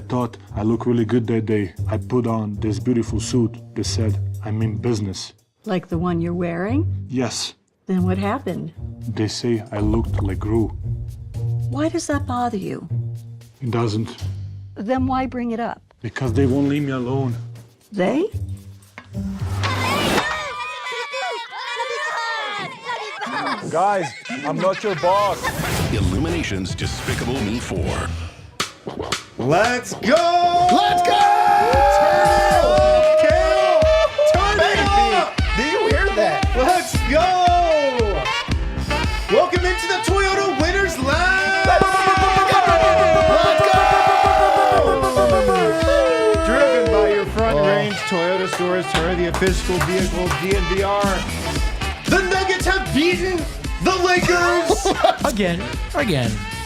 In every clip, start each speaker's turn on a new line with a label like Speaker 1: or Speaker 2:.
Speaker 1: thought I looked really good that day. I put on this beautiful suit. They said I'm in business.
Speaker 2: Like the one you're wearing?
Speaker 1: Yes.
Speaker 2: Then what happened?
Speaker 1: They say I looked like Gru.
Speaker 2: Why does that bother you?
Speaker 1: It doesn't.
Speaker 2: Then why bring it up?
Speaker 1: Because they won't leave me alone.
Speaker 2: They?
Speaker 3: Guys, I'm not your boss.
Speaker 4: Illumination's Despicable Me 4.
Speaker 5: Let's go!
Speaker 6: Let's go!
Speaker 5: Turn it up!
Speaker 6: Do you hear that?
Speaker 5: Let's go! Welcome into the Toyota Winners Lounge!
Speaker 6: Let's go!
Speaker 5: Driven by your front range Toyota stores, Toyota, the official vehicle of DNVR. The Nuggets have beaten the Lakers!
Speaker 7: Again.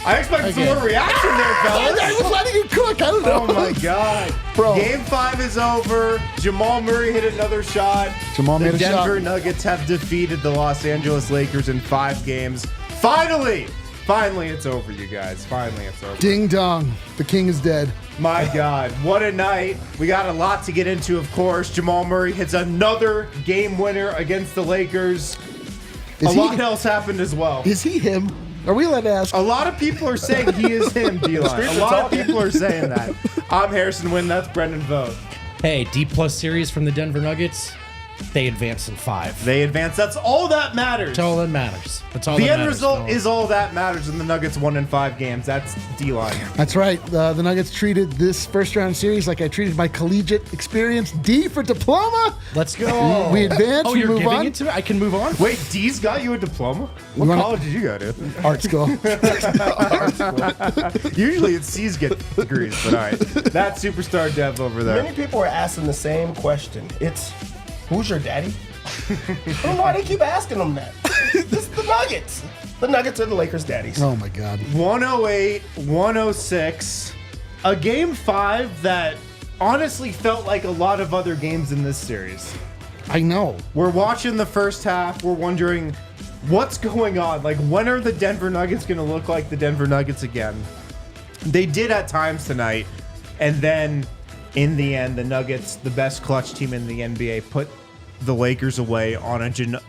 Speaker 5: I expected some more reaction there, fellas.
Speaker 6: I was letting you cook. I don't know.
Speaker 5: Oh my God.
Speaker 6: Bro.
Speaker 5: Game 5 is over. Jamal Murray hit another shot.
Speaker 6: Jamal made a shot.
Speaker 5: The Denver Nuggets have defeated the Los Angeles Lakers in 5 games. Finally it's over, you guys. Finally it's over.
Speaker 6: Ding dong. The king is dead.
Speaker 5: My God, what a night. We got a lot to get into, of course. Jamal Murray hits another game winner against the Lakers. A lot else happened as well.
Speaker 6: Is he him? Are we allowed to ask?
Speaker 5: A lot of people are saying he is him, D-Line. A lot of people are saying that. I'm Harrison Wynn. That's Brendan Vogt.
Speaker 7: Hey, D+ series from the Denver Nuggets. They advance in 5.
Speaker 5: They advance. That's all that matters.
Speaker 7: That's all that matters. That's all
Speaker 5: The
Speaker 7: that
Speaker 5: end
Speaker 7: matters.
Speaker 5: result is all that matters, and the Nuggets won in 5 games. That's D-Line.
Speaker 6: That's right. The Nuggets treated this first round series like I treated my collegiate experience. D for diploma.
Speaker 7: Let's go.
Speaker 6: We advance.
Speaker 7: Oh,
Speaker 6: we
Speaker 7: you're
Speaker 6: move
Speaker 7: giving
Speaker 6: on.
Speaker 7: it to me? I can move on?
Speaker 5: Wait, D's got you a diploma? What college did you go to?
Speaker 6: Art school.
Speaker 5: Usually it's C's get degrees, but all right. That superstar dev over there.
Speaker 8: Many people are asking the same question. It's, who's your daddy? I don't know why they keep asking them that. It's the Nuggets. The Nuggets are the Lakers' daddies.
Speaker 6: Oh my God.
Speaker 5: 108-106. A game 5 that honestly felt like a lot of other games in this series.
Speaker 6: I know.
Speaker 5: We're watching the first half. We're wondering what's going on. Like, when are the Denver Nuggets going to look like the Denver Nuggets again? They did at times tonight. And then, in the end, the Nuggets, the best clutch team in the NBA, put the Lakers away on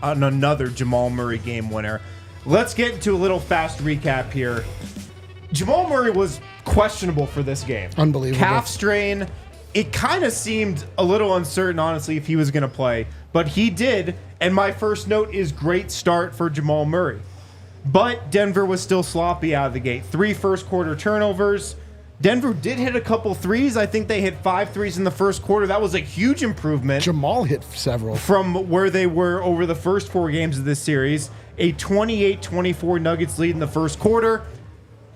Speaker 5: another Jamal Murray game winner. Let's get into a little fast recap here. Jamal Murray was questionable for this game.
Speaker 6: Unbelievable.
Speaker 5: Calf strain. It kind of seemed a little uncertain, honestly, if he was going to play. But he did. And my first note is great start for Jamal Murray. But Denver was still sloppy out of the gate. 3 first quarter turnovers. Denver did hit a couple threes. I think they hit 5 threes in the first quarter. That was a huge improvement.
Speaker 6: Jamal hit several.
Speaker 5: From where they were over the first 4 games of this series. A 28-24 Nuggets lead in the first quarter.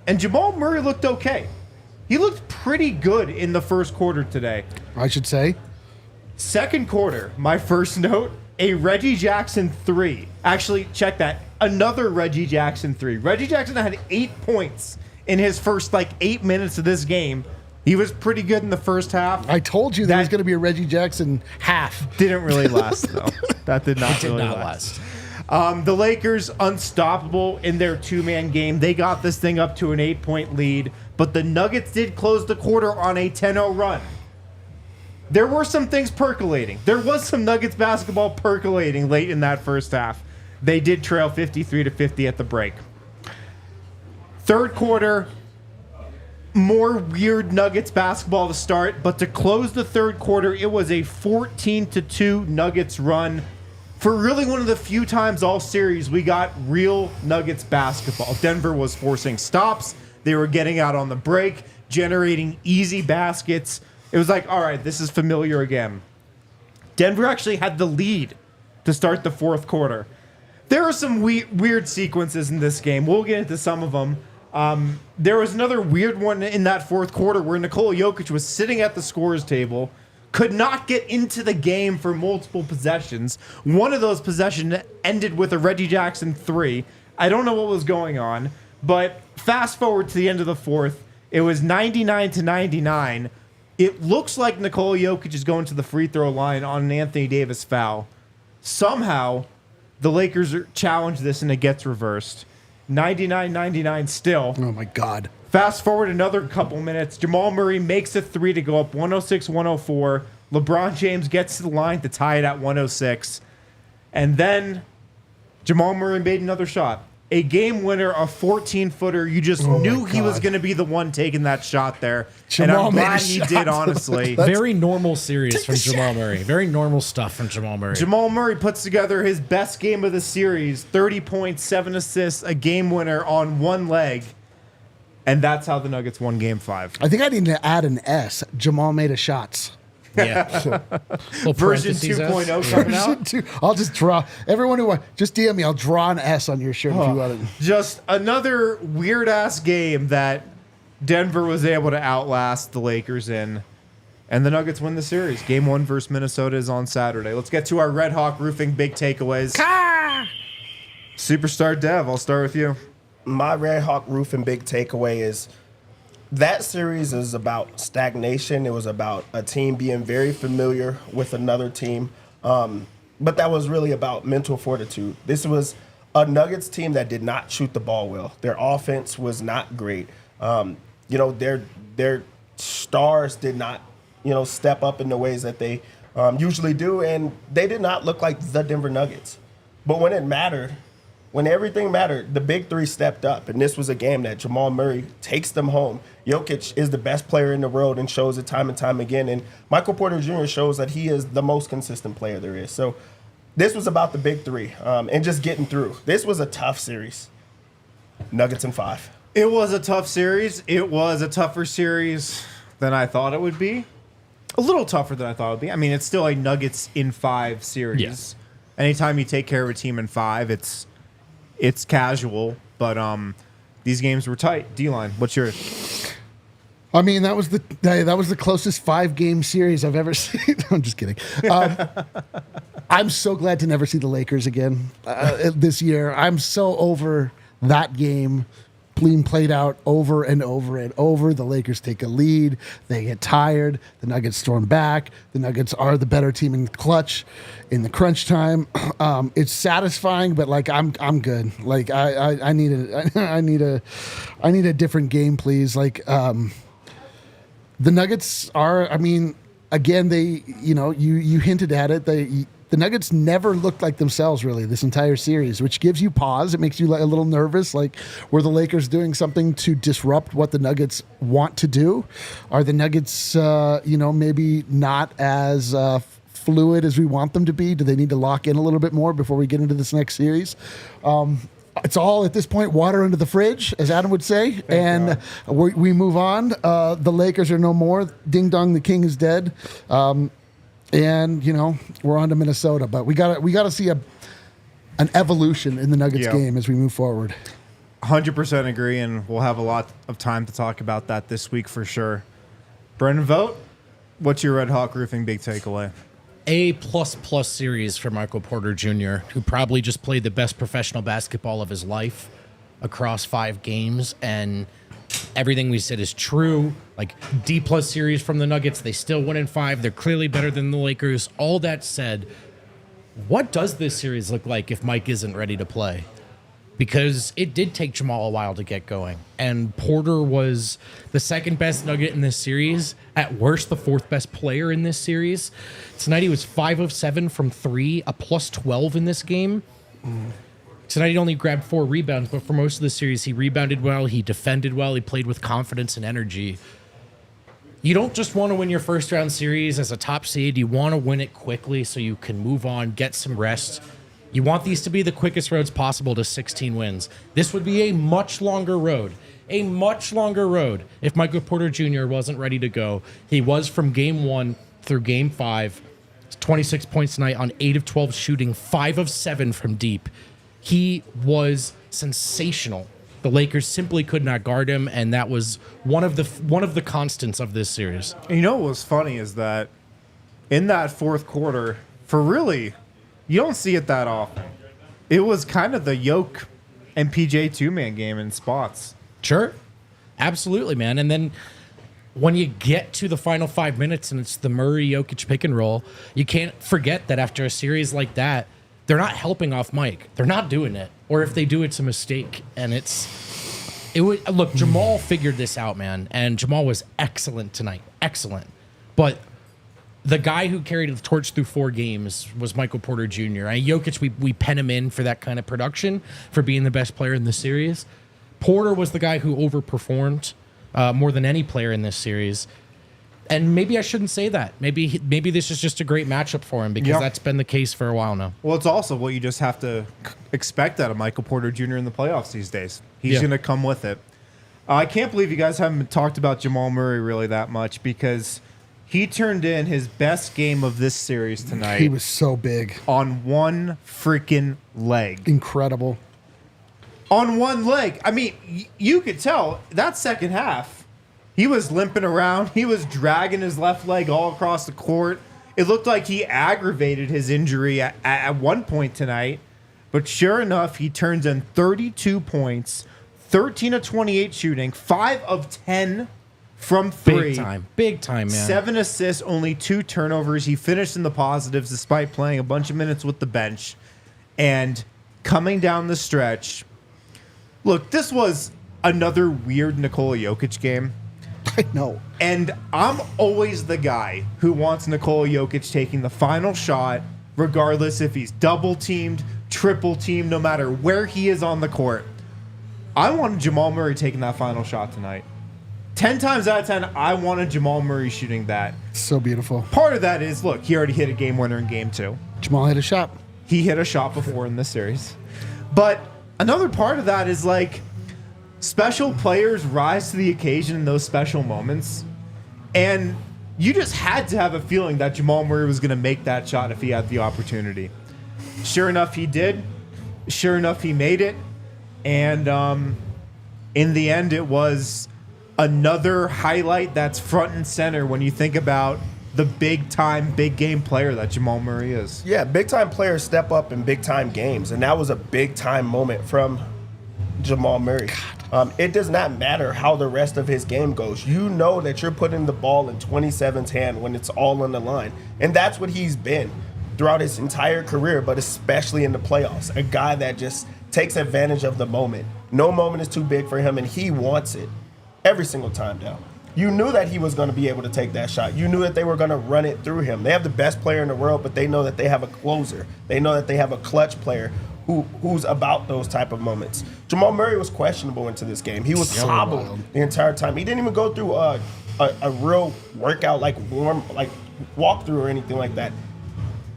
Speaker 5: And Jamal Murray looked okay. He looked pretty good in the first quarter today.
Speaker 6: I should say.
Speaker 5: Second quarter, my first note, a Reggie Jackson 3. Actually, check that. Another Reggie Jackson 3. Reggie Jackson had 8 points in his first 8 minutes of this game. He was pretty good in the first half.
Speaker 6: I told you there was going to be a Reggie Jackson half.
Speaker 5: Didn't really last, though. That did not really last. The Lakers, unstoppable in their 2-man game. They got this thing up to an 8-point lead, but the Nuggets did close the quarter on a 10-0 run. There were some things percolating. There was some Nuggets basketball percolating late in that first half. They did trail 53-50 at the break. Third quarter, more weird Nuggets basketball to start, but to close the third quarter, it was a 14-2 Nuggets run. For really one of the few times all series we got real Nuggets basketball. Denver was forcing stops. They were getting out on the break, generating easy baskets. It was like, all right, this is familiar again. Denver actually had the lead to start the fourth quarter. There are some weird sequences in this game. We'll get into some of them. There was another weird one in that fourth quarter where Nikola Jokic was sitting at the scorer's table, could not get into the game for multiple possessions. One of those possessions ended with a Reggie Jackson 3. I don't know what was going on, but fast forward to the end of the fourth, it was 99-99. It looks like Nikola Jokic is going to the free throw line on an Anthony Davis foul. Somehow, the Lakers challenge this and it gets reversed. 99-99 still.
Speaker 6: Oh, my God.
Speaker 5: Fast forward another couple minutes. Jamal Murray makes a three to go up 106-104. LeBron James gets to the line to tie it at 106. And then Jamal Murray made another shot. A game winner, a 14-footer. You just knew he was going to be the one taking that shot there. And I'm glad he did, honestly.
Speaker 7: Very normal series from Jamal Murray. Very normal stuff from Jamal Murray.
Speaker 5: Jamal Murray puts together his best game of the series. 30 points, 7 assists, a game winner on one leg. And that's how the Nuggets won Game 5.
Speaker 6: I think I need to add an S. Jamal made a shots.
Speaker 7: Yeah.
Speaker 5: Version 2.0 coming out.
Speaker 6: I'll just draw. Everyone who just DM me. I'll draw an S on your shirt if you want it.
Speaker 5: Just another weird-ass game that Denver was able to outlast the Lakers in. And the Nuggets win the series. Game 1 versus Minnesota is on Saturday. Let's get to our Red Hawk Roofing big takeaways. Superstar Dev, I'll start with you.
Speaker 8: My Red Hawk Roofing big takeaway is that series is about stagnation. It was about a team being very familiar with another team. But that was really about mental fortitude. This was a Nuggets team that did not shoot the ball well. Their offense was not great. Their stars did not, step up in the ways that they usually do. And they did not look like the Denver Nuggets. But when it mattered, when everything mattered, the big three stepped up. And this was a game that Jamal Murray takes them home. Jokic is the best player in the world and shows it time and time again. And Michael Porter Jr. shows that he is the most consistent player there is. So this was about the big three and just getting through. This was a tough series. Nuggets in 5.
Speaker 5: It was a tough series. It was a tougher series than I thought it would be. A little tougher than I thought it would be. I mean, it's still a Nuggets in 5 series.
Speaker 7: Yes.
Speaker 5: Anytime you take care of a team in 5, it's casual, but these games were tight. D-line, what's yours?
Speaker 6: I mean, that was the closest 5-game series I've ever seen. I'm just kidding. I'm so glad to never see the Lakers again this year. I'm so over that game being played out over and over and over. The Lakers take a lead. They get tired. The Nuggets storm back. The Nuggets are the better team in the clutch, in the crunch time. It's satisfying, but I'm good. I need a different game, please. The Nuggets are. I mean, again, you hinted at it. The Nuggets never looked like themselves, really, this entire series, which gives you pause. It makes you a little nervous. Were the Lakers doing something to disrupt what the Nuggets want to do? Are the Nuggets, maybe not as fluid as we want them to be? Do they need to lock in a little bit more before we get into this next series? It's all, at this point, water under the fridge, as Adam would say, and we move on. The Lakers are no more. Ding dong, the king is dead. And we're on to Minnesota, but we gotta see an evolution in the Nuggets game as we move forward.
Speaker 5: 100% agree, and we'll have a lot of time to talk about that this week for sure. Brendan Vogt, what's your Red Hawk Roofing big takeaway?
Speaker 7: A++ series for Michael Porter Jr., who probably just played the best professional basketball of his life across 5 games, and everything we said is true. D+ series from the Nuggets, they still win in 5. They're clearly better than the Lakers. All that said, what does this series look like if Mike isn't ready to play? Because it did take Jamal a while to get going. And Porter was the second best Nugget in this series. At worst, the 4th best player in this series. Tonight he was 5 of 7 from 3, a +12 in this game. Tonight he only grabbed 4 rebounds, but for most of the series he rebounded well, he defended well, he played with confidence and energy. You don't just want to win your first round series as a top seed. You want to win it quickly so you can move on, get some rest. You want these to be the quickest roads possible to 16 wins. This would be a much longer road. If Michael Porter Jr. wasn't ready to go. He was from game 1 through game 5. 26 points tonight on 8 of 12 shooting, 5 of 7 from deep. He was sensational. The Lakers simply could not guard him, and that was one of the constants of this series.
Speaker 5: You know what was funny is that in that 4th quarter, you don't see it that often. It was kind of the Jokic and PJ 2-man game in spots.
Speaker 7: Sure. Absolutely, man. And then when you get to the final 5 minutes and it's the Murray-Jokic pick and roll, you can't forget that after a series like that, they're not helping off Mike. They're not doing it. Or if they do, it's a mistake. And it's Look, Jamal figured this out, man, and Jamal was excellent tonight. Excellent. But the guy who carried the torch through 4 games was Michael Porter Jr. Jokic, we pen him in for that kind of production, for being the best player in the series. Porter was the guy who overperformed more than any player in this series. And maybe I shouldn't say that. Maybe this is just a great matchup for him, because that's been the case for a while now.
Speaker 5: Well, it's also what you just have to expect out of Michael Porter Jr. in the playoffs these days. He's going to come with it. I can't believe you guys haven't talked about Jamal Murray really that much, because he turned in his best game of this series tonight.
Speaker 6: He was so big.
Speaker 5: On one freaking leg.
Speaker 6: Incredible.
Speaker 5: On one leg. I mean, you could tell that second half, he was limping around. He was dragging his left leg all across the court. It looked like he aggravated his injury at one point tonight. But sure enough, he turns in 32 points, 13 of 28 shooting, 5 of 10 from 3.
Speaker 7: Big time, man.
Speaker 5: 7 assists, only 2 turnovers. He finished in the positives despite playing a bunch of minutes with the bench. And coming down the stretch, look, this was another weird Nikola Jokic game.
Speaker 6: I know.
Speaker 5: And I'm always the guy who wants Nikola Jokic taking the final shot, regardless if he's double teamed, triple teamed, no matter where he is on the court. I wanted Jamal Murray taking that final shot tonight. 10 times out of 10, I wanted Jamal Murray shooting that.
Speaker 6: So beautiful.
Speaker 5: Part of that is, look, he already hit a game winner in game 2.
Speaker 6: Jamal hit a shot.
Speaker 5: He hit a shot before in this series. But another part of that is, like, special players rise to the occasion in those special moments. And you just had to have a feeling that Jamal Murray was going to make that shot if he had the opportunity. Sure enough, he did. Sure enough, he made it. And in the end, it was another highlight that's front and center when you think about the big-time, big-game player that Jamal Murray is.
Speaker 8: Yeah, big-time players step up in big-time games, and that was a big-time moment from Jamal Murray. It does not matter how the rest of his game goes. You know that you're putting the ball in 27's hand when it's all on the line. And that's what he's been throughout his entire career, but especially in the playoffs. A guy that just takes advantage of the moment. No moment is too big for him, and he wants it every single time down. You knew that he was going to be able to take that shot. You knew that they were going to run it through him. They have the best player in the world, but they know that they have a closer. They know that they have a clutch player who's about those type of moments. Jamal Murray was questionable into this game. He was hobbled the entire time. He didn't even go through a real workout, like walkthrough or anything like that.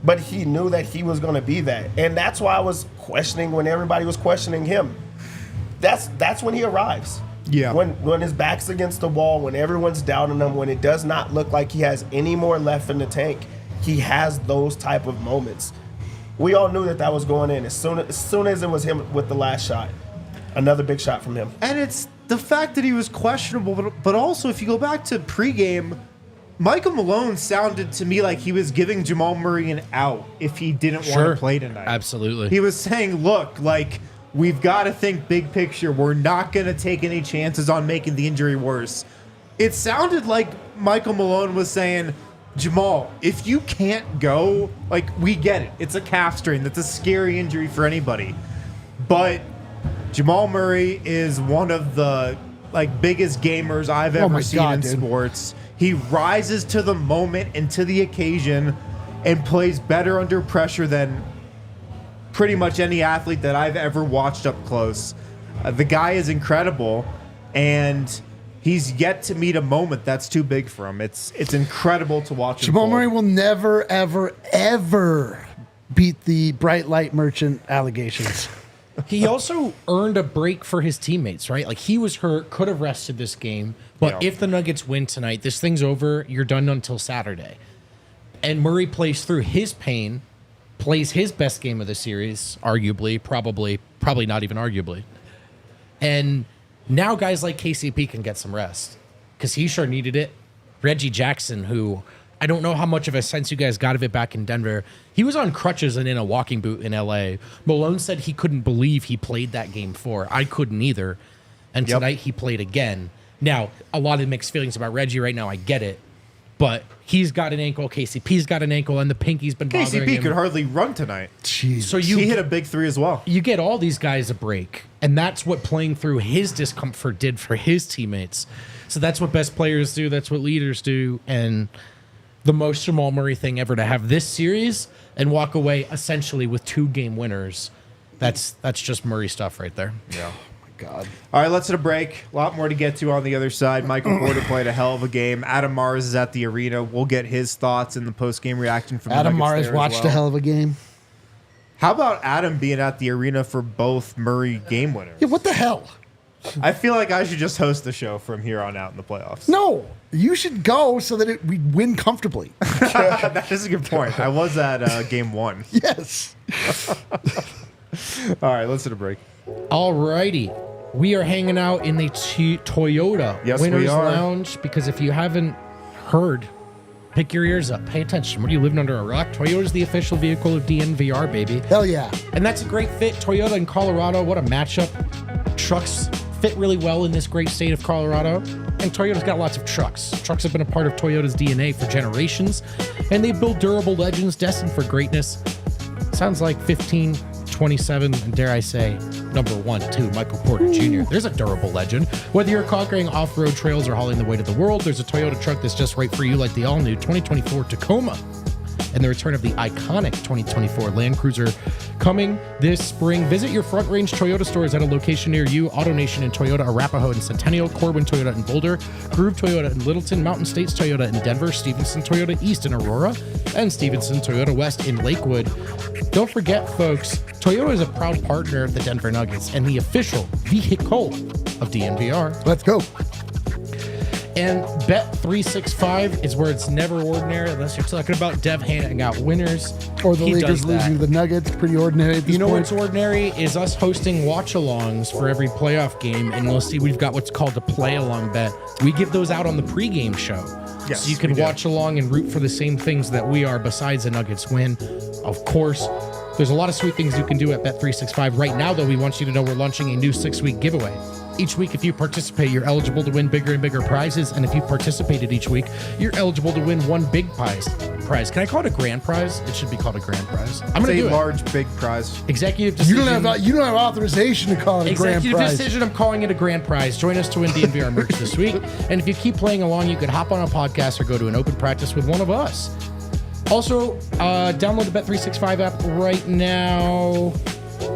Speaker 8: But he knew that he was going to be that. And that's why I was questioning when everybody was questioning him. That's when he arrives.
Speaker 5: Yeah.
Speaker 8: When his back's against the wall, when everyone's doubting him, when it does not look like he has any more left in the tank, he has those type of moments. We all knew that was going in as soon as it was him with the last shot. Another big shot from him.
Speaker 5: And it's the fact that he was questionable, but also if you go back to pregame, Michael Malone sounded to me like he was giving Jamal Murray an out if he didn't want to play tonight.
Speaker 7: Absolutely.
Speaker 5: He was saying, look, like, we've got to think big picture. We're not going to take any chances on making the injury worse. It sounded like Michael Malone was saying, Jamal, if you can't go, like, we get it. It's a calf strain. That's a scary injury for anybody. But Jamal Murray is one of the, like, biggest gamers I've ever seen in sports. He rises to the moment and to the occasion and plays better under pressure than pretty much any athlete that I've ever watched up close. The guy is incredible, and he's yet to meet a moment that's too big for him. It's incredible to watch him.
Speaker 6: Jamal Murray will never, ever, ever beat the bright light merchant allegations.
Speaker 7: He also earned a break for his teammates, right? Like, he was hurt, could have rested this game. But if the Nuggets win tonight, this thing's over. You're done until Saturday. And Murray plays through his pain, plays his best game of the series, arguably, probably not even arguably. And now guys like KCP can get some rest because he sure needed it. Reggie Jackson, who I don't know how much of a sense you guys got of it back in Denver. He was on crutches and in a walking boot in LA. Malone said he couldn't believe he played that game 4. I couldn't either. And tonight he played again. Now, a lot of mixed feelings about Reggie right now. I get it. but he's got an ankle. KCP's got an ankle, and the pinky's been bothering
Speaker 5: KCP
Speaker 7: him.
Speaker 5: could hardly run tonight.
Speaker 6: Jeez.
Speaker 7: So
Speaker 5: He hit a big 3 as well.
Speaker 7: you get all these guys a break, and that's what playing through his discomfort did for his teammates. So that's what best players do. That's what leaders do. And the most Jamal Murray thing ever to have this series and walk away essentially with 2-game winners. That's just Murray stuff right there.
Speaker 5: Yeah.
Speaker 6: God.
Speaker 5: All right, let's hit a break. A lot more to get to on the other side. Michael Porter played a hell of a game. Adam Mars is at the arena. We'll get his thoughts in the post-game reaction from
Speaker 6: Adam
Speaker 5: the Nuggets
Speaker 6: Mars
Speaker 5: there as
Speaker 6: watched
Speaker 5: well.
Speaker 6: a hell of a game.
Speaker 5: How about Adam being at the arena for both Murray game winners?
Speaker 6: Yeah, what the hell?
Speaker 5: I feel like I should just host the show from here on out in the playoffs.
Speaker 6: No, you should go so that we win comfortably.
Speaker 5: That is a good point. I was at game 1.
Speaker 6: Yes.
Speaker 5: All right, let's hit a break.
Speaker 7: Alrighty. We are hanging out in the Toyota
Speaker 5: Yes, we
Speaker 7: Winners
Speaker 5: are.
Speaker 7: Lounge because if you haven't heard, pick your ears up. Pay attention. What are you living under a rock? Toyota's the official vehicle of DNVR, baby.
Speaker 6: Hell yeah.
Speaker 7: And that's a great fit. Toyota in Colorado, what a matchup. Trucks fit really well in this great state of Colorado. And Toyota's got lots of trucks. Trucks have been a part of Toyota's DNA for generations. And they build durable legends destined for greatness. Sounds like 15, 27, and dare I say, number 1, 2, Michael Porter Jr. There's a durable legend. Whether you're conquering off-road trails or hauling the weight of the world, there's a Toyota truck that's just right for you, like the all-new 2024 Tacoma. And the return of the iconic 2024 Land Cruiser coming this spring. Visit your Front Range Toyota stores at a location near you. AutoNation in Toyota, Arapahoe and Centennial, Corbin Toyota in Boulder, Groove Toyota in Littleton, Mountain States Toyota in Denver, Stevenson Toyota East in Aurora, and Stevenson Toyota West in Lakewood. Don't forget, folks, Toyota is a proud partner of the Denver Nuggets and the official vehicle of DNVR.
Speaker 6: Let's go.
Speaker 7: And Bet365 is where it's never ordinary unless you're talking about Dev handing out winners.
Speaker 6: Or the
Speaker 7: He
Speaker 6: Lakers
Speaker 7: does that.
Speaker 6: losing to the Nuggets. Pretty ordinary at this
Speaker 7: You know
Speaker 6: point.
Speaker 7: what's ordinary is us hosting watch-alongs for every playoff game, and you'll see we've got what's called a play-along bet. We give those out on the pregame show.
Speaker 5: Yes,
Speaker 7: so you can
Speaker 5: we do.
Speaker 7: watch along and root for the same things that we are besides the Nuggets win. Of course, there's a lot of sweet things you can do at Bet365. Right now, though, we want you to know we're launching a new 6-week giveaway. Each week, if you participate, you're eligible to win bigger and bigger prizes. And if you participated each week, you're eligible to win one big prize. Can I call it a grand prize? It should be called a grand prize. I'm going to
Speaker 5: It's
Speaker 7: do
Speaker 5: a
Speaker 7: it.
Speaker 5: large, big prize.
Speaker 7: Executive
Speaker 6: You
Speaker 7: decision.
Speaker 6: don't have authorization to call it a grand
Speaker 7: Executive
Speaker 6: prize.
Speaker 7: decision. I'm calling it a grand prize. Join us to win DNVR merch this week. And if you keep playing along, you could hop on a podcast or go to an open practice with one of us. Also, download the Bet365 app right now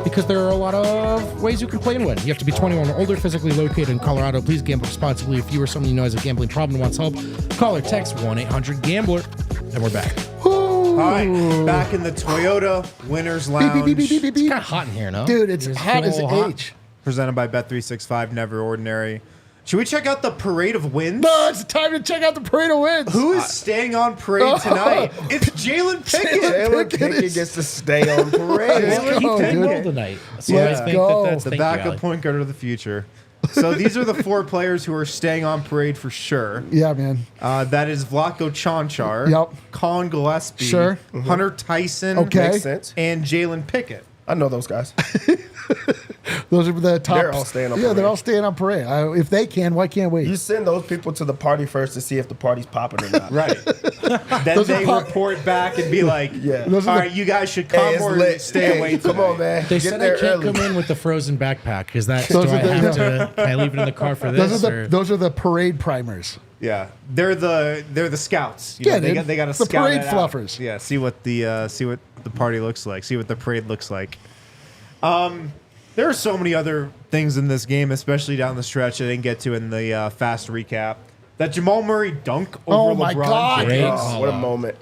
Speaker 7: because there are a lot of ways you can play and win. You have to be 21 or older, physically located in Colorado. Please gamble responsibly. If you or someone you know has a gambling problem and wants help, call or text 1-800-GAMBLER. And we're back.
Speaker 5: All right, back in the Toyota Winners Lounge.
Speaker 7: It's kind of hot in here, no?
Speaker 6: Dude, it's
Speaker 7: Is it
Speaker 6: hot as
Speaker 7: a little hot?
Speaker 6: H.
Speaker 5: Presented by Bet365, Never Ordinary. Should we check out the parade of wins?
Speaker 6: No, it's time to check out the parade of wins.
Speaker 5: Who is staying on parade tonight? It's Jalen Pickett.
Speaker 8: Jalen
Speaker 6: Pickett
Speaker 8: Pickett
Speaker 6: is-
Speaker 8: gets to stay on parade.
Speaker 6: Let's
Speaker 7: He
Speaker 6: go,
Speaker 7: played
Speaker 6: dude.
Speaker 7: well tonight. So
Speaker 5: Let's
Speaker 7: I think
Speaker 6: go.
Speaker 7: that's
Speaker 5: The
Speaker 7: thank you,
Speaker 5: backup
Speaker 7: Alec.
Speaker 5: point guard of the future. So these are the 4 players who are staying on parade for sure.
Speaker 6: Yeah, man.
Speaker 5: That is Vlatko Čančar,
Speaker 6: Yep.
Speaker 5: Colin Gillespie,
Speaker 6: Sure.
Speaker 5: Hunter Tyson,
Speaker 6: Okay.
Speaker 8: Makes sense.
Speaker 5: and Jalen Pickett.
Speaker 8: I know those guys.
Speaker 6: Those are the top.
Speaker 8: They're all staying on
Speaker 6: Yeah,
Speaker 8: parade.
Speaker 6: they're all staying on parade. If they can, why can't we?
Speaker 8: You send those people to the party first to see if the party's popping or not.
Speaker 5: Right. Then
Speaker 6: Those are
Speaker 5: they
Speaker 6: pop-
Speaker 5: report back and be like,
Speaker 8: Yeah.
Speaker 6: Those are
Speaker 5: all
Speaker 6: the-
Speaker 5: right, you guys should
Speaker 8: Hey,
Speaker 5: come
Speaker 8: it's
Speaker 5: or
Speaker 8: lit.
Speaker 5: stay
Speaker 8: Hey,
Speaker 5: away.
Speaker 8: Come on, man.
Speaker 7: They
Speaker 8: Get
Speaker 7: said
Speaker 8: there
Speaker 7: I can't
Speaker 8: early.
Speaker 7: come in with the frozen backpack. Is that?
Speaker 6: Those
Speaker 7: do
Speaker 6: are
Speaker 7: I
Speaker 6: the-
Speaker 7: have to? Can I leave it in the car for this?
Speaker 6: Those are the parade primers.
Speaker 5: Yeah, they're the scouts. You
Speaker 6: Yeah,
Speaker 5: know,
Speaker 6: dude.
Speaker 5: they got to
Speaker 6: The
Speaker 5: scout
Speaker 6: parade
Speaker 5: that out.
Speaker 6: fluffers.
Speaker 5: Yeah, see what the party looks like. See what the parade looks like. There are so many other things in this game, especially down the stretch I didn't get to in the fast recap. That Jamal Murray dunk over
Speaker 6: Oh my
Speaker 5: LeBron
Speaker 6: God.
Speaker 5: James.
Speaker 7: Great
Speaker 8: Oh,
Speaker 7: call
Speaker 8: what a
Speaker 7: out.
Speaker 8: moment.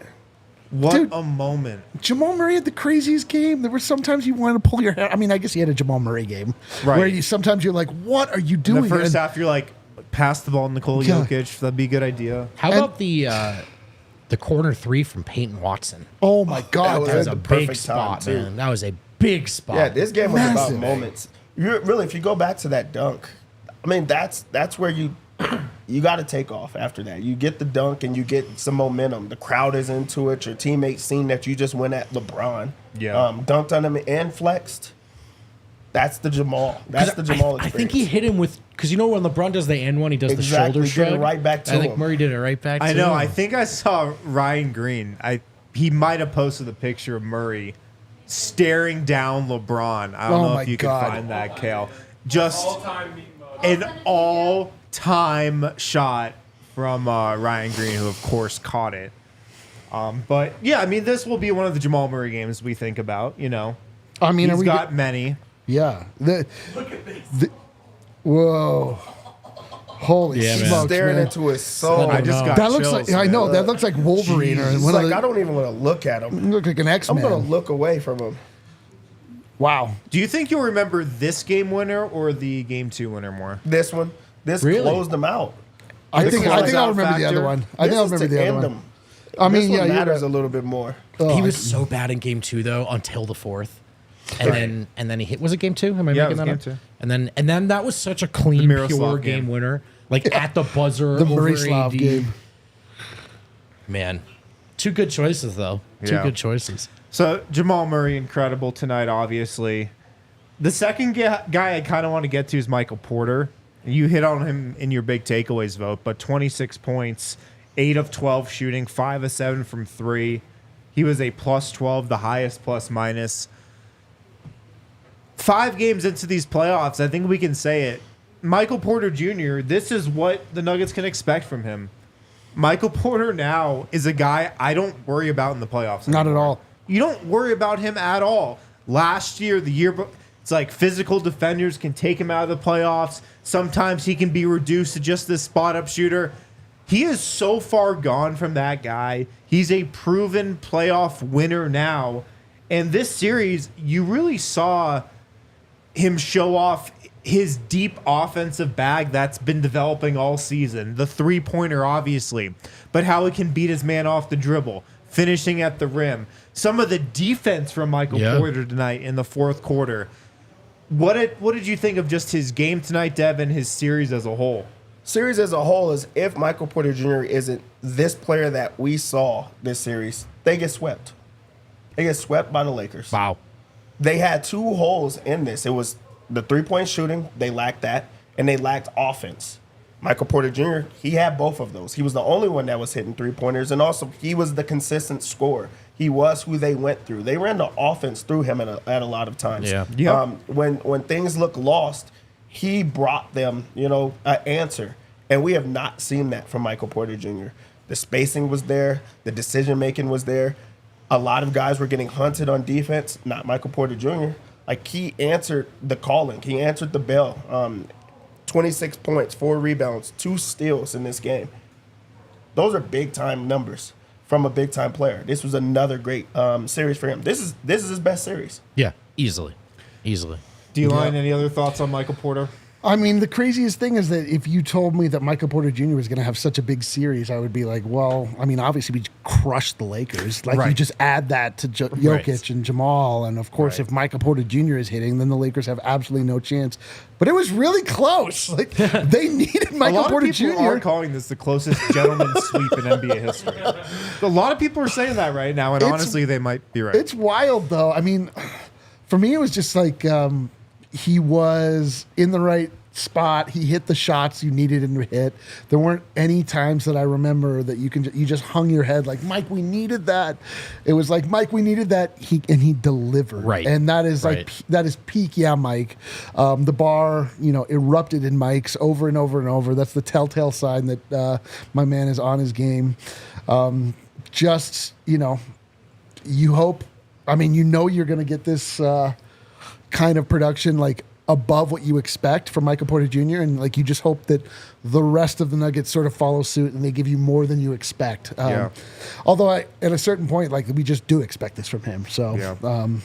Speaker 5: What
Speaker 6: Dude.
Speaker 5: a moment.
Speaker 6: Jamal Murray had the craziest game. There were sometimes you wanted to pull your hair. I mean, I guess he had a Jamal Murray game.
Speaker 5: Right.
Speaker 6: Where sometimes you're like, what are you
Speaker 5: In
Speaker 6: doing?
Speaker 5: the first
Speaker 6: And-
Speaker 5: half, you're like, pass the ball to Nikola
Speaker 6: Yeah.
Speaker 5: Jokic. That'd be a good idea.
Speaker 7: How about the corner 3 from Peyton Watson?
Speaker 6: Oh my God.
Speaker 8: was
Speaker 7: That was
Speaker 8: at
Speaker 7: a
Speaker 8: the
Speaker 7: big
Speaker 8: perfect time,
Speaker 7: spot,
Speaker 8: too.
Speaker 7: man. That was a big spot.
Speaker 8: Yeah, this game was about
Speaker 6: Massive.
Speaker 8: moments. Really, if you go back to that dunk, I mean, that's where you got to take off after that. You get the dunk and you get some momentum. The crowd is into it. Your teammates seen that you just went at LeBron.
Speaker 5: Yeah.
Speaker 8: Dunked on him and flexed. That's the Jamal. That's the Jamal
Speaker 7: I
Speaker 8: experience.
Speaker 7: think he hit him with, because you know when LeBron does the and one, he does
Speaker 8: Exactly,
Speaker 7: the shoulder
Speaker 8: did it
Speaker 7: shrug.
Speaker 8: right back to
Speaker 7: I think
Speaker 8: him.
Speaker 7: Murray did it right back to
Speaker 5: I
Speaker 7: him.
Speaker 5: know. I think I saw Ryan Green. He might have posted a picture of Murray staring down LeBron. I don't
Speaker 6: Oh
Speaker 5: know
Speaker 6: my
Speaker 5: if you
Speaker 6: God.
Speaker 5: can find that, Kale. Just an all-time shot from Ryan Green, who of course caught it. But yeah, I mean, this will be one of the Jamal Murray games we think about. You know,
Speaker 6: I mean,
Speaker 5: he's got many.
Speaker 6: Yeah. Look at this. Whoa. Holy
Speaker 7: Yeah, man.
Speaker 6: smokes,
Speaker 8: staring
Speaker 6: man.
Speaker 8: into his soul.
Speaker 5: I just got
Speaker 6: That looks
Speaker 5: chills,
Speaker 6: like I know
Speaker 5: man.
Speaker 6: that looks like Wolverine or
Speaker 8: It's
Speaker 6: one
Speaker 8: like
Speaker 6: of the,
Speaker 8: I don't even want to look at him.
Speaker 6: look like an
Speaker 8: I'm
Speaker 6: X-Man.
Speaker 8: gonna look away from him.
Speaker 6: Wow.
Speaker 5: Do you think you'll remember this game winner or the game 2 winner more?
Speaker 8: This one, this
Speaker 7: Really?
Speaker 8: closed him out.
Speaker 6: I think I'll
Speaker 5: closeout
Speaker 6: remember the other
Speaker 5: factor.
Speaker 6: one. I think
Speaker 8: This
Speaker 6: I'll
Speaker 8: is
Speaker 6: remember
Speaker 8: to
Speaker 6: the other
Speaker 8: end
Speaker 6: one.
Speaker 8: him.
Speaker 6: I mean,
Speaker 8: This
Speaker 6: yeah,
Speaker 8: one
Speaker 6: you're
Speaker 8: matters
Speaker 6: right.
Speaker 8: a little bit more.
Speaker 6: Oh,
Speaker 7: He was so bad in game 2 though until the 4th. And then he hit. Was it game 2? Am I
Speaker 5: Yeah, it
Speaker 7: making
Speaker 5: was
Speaker 7: that
Speaker 5: game
Speaker 7: up?
Speaker 5: 2.
Speaker 7: And then that was such a clean,
Speaker 5: Miroslav
Speaker 7: pure
Speaker 5: game.
Speaker 7: game winner. Like at the buzzer,
Speaker 6: the
Speaker 7: over
Speaker 6: Miroslav
Speaker 7: AD.
Speaker 6: game.
Speaker 7: Man, two good choices though. Two
Speaker 5: Yeah.
Speaker 7: good choices.
Speaker 5: So Jamal Murray, incredible tonight, obviously. The second guy I kind of want to get to is Michael Porter. You hit on him in your big takeaways vote, but 26 points, 8 of 12 shooting, 5 of 7 from 3. He was a plus 12, the highest plus minus. 5 games into these playoffs, I think we can say it. Michael Porter Jr., this is what the Nuggets can expect from him. Michael Porter now is a guy I don't worry about in the playoffs.
Speaker 6: Not at
Speaker 5: anymore.
Speaker 6: all.
Speaker 5: You don't worry about him at all. Last year, the year, it's like physical defenders can take him out of the playoffs. Sometimes he can be reduced to just this spot-up shooter. He is so far gone from that guy. He's a proven playoff winner now. And this series, you really saw him show off his deep offensive bag that's been developing all season. The three-pointer, obviously, but how he can beat his man off the dribble, finishing at the rim. Some of the defense from Michael Porter tonight in the fourth quarter. What did you think of just his game tonight, Dev, and his series as a whole?
Speaker 8: Series as a whole is if Michael Porter Jr. isn't this player that we saw this series, they get swept. They get swept by the Lakers.
Speaker 7: Wow.
Speaker 8: They had 2 holes in this. It was the three-point shooting. They lacked that, and they lacked offense. Michael Porter Jr., he had both of those. He was the only one that was hitting three-pointers, and also he was the consistent scorer. He was who they went through. They ran the offense through him at a lot of times.
Speaker 7: Yeah.
Speaker 5: Yep.
Speaker 8: When things look lost, he brought them, an answer. And we have not seen that from Michael Porter Jr. The spacing was there. The decision-making was there. A lot of guys were getting hunted on defense, not Michael Porter Jr. Like, he answered the calling. He answered the bell. 26 points, 4 rebounds, 2 steals in this game. Those are big-time numbers from a big-time player. This was another great series for him. This is his best series.
Speaker 7: Yeah, easily.
Speaker 5: D-Line, any other thoughts on Michael Porter?
Speaker 6: I mean, the craziest thing is that if you told me that Michael Porter Jr. was going to have such a big series, I would be like, well, I mean, obviously we crushed the Lakers. Like, you
Speaker 5: Right.
Speaker 6: just add that to Jokic and Jamal. And, of course, if Michael Porter Jr. is hitting, then the Lakers have absolutely no chance. But it was really close. Like, they needed Michael
Speaker 5: A lot
Speaker 6: Porter
Speaker 5: of people
Speaker 6: Jr.
Speaker 5: are calling this the closest gentleman's sweep in NBA history. A lot of people are saying that right now, and honestly, they might be right.
Speaker 6: It's wild, though. I mean, for me, it was just like he was in the right spot. He hit the shots you needed him to hit. There weren't any times that I remember that you just hung your head like, Mike, we needed that. It was like, Mike, we needed that. He delivered.
Speaker 7: Right.
Speaker 6: And that is
Speaker 7: Right.
Speaker 6: like that is peak. Yeah, Mike. The bar, erupted in Mike's over and over and over. That's the telltale sign that my man is on his game. You hope. I mean, you're going to get this kind of production like above what you expect from Michael Porter Jr. And like, you just hope that the rest of the Nuggets sort of follow suit and they give you more than you expect.
Speaker 5: Yeah.
Speaker 6: Although at a certain point, like, we just do expect this from him. So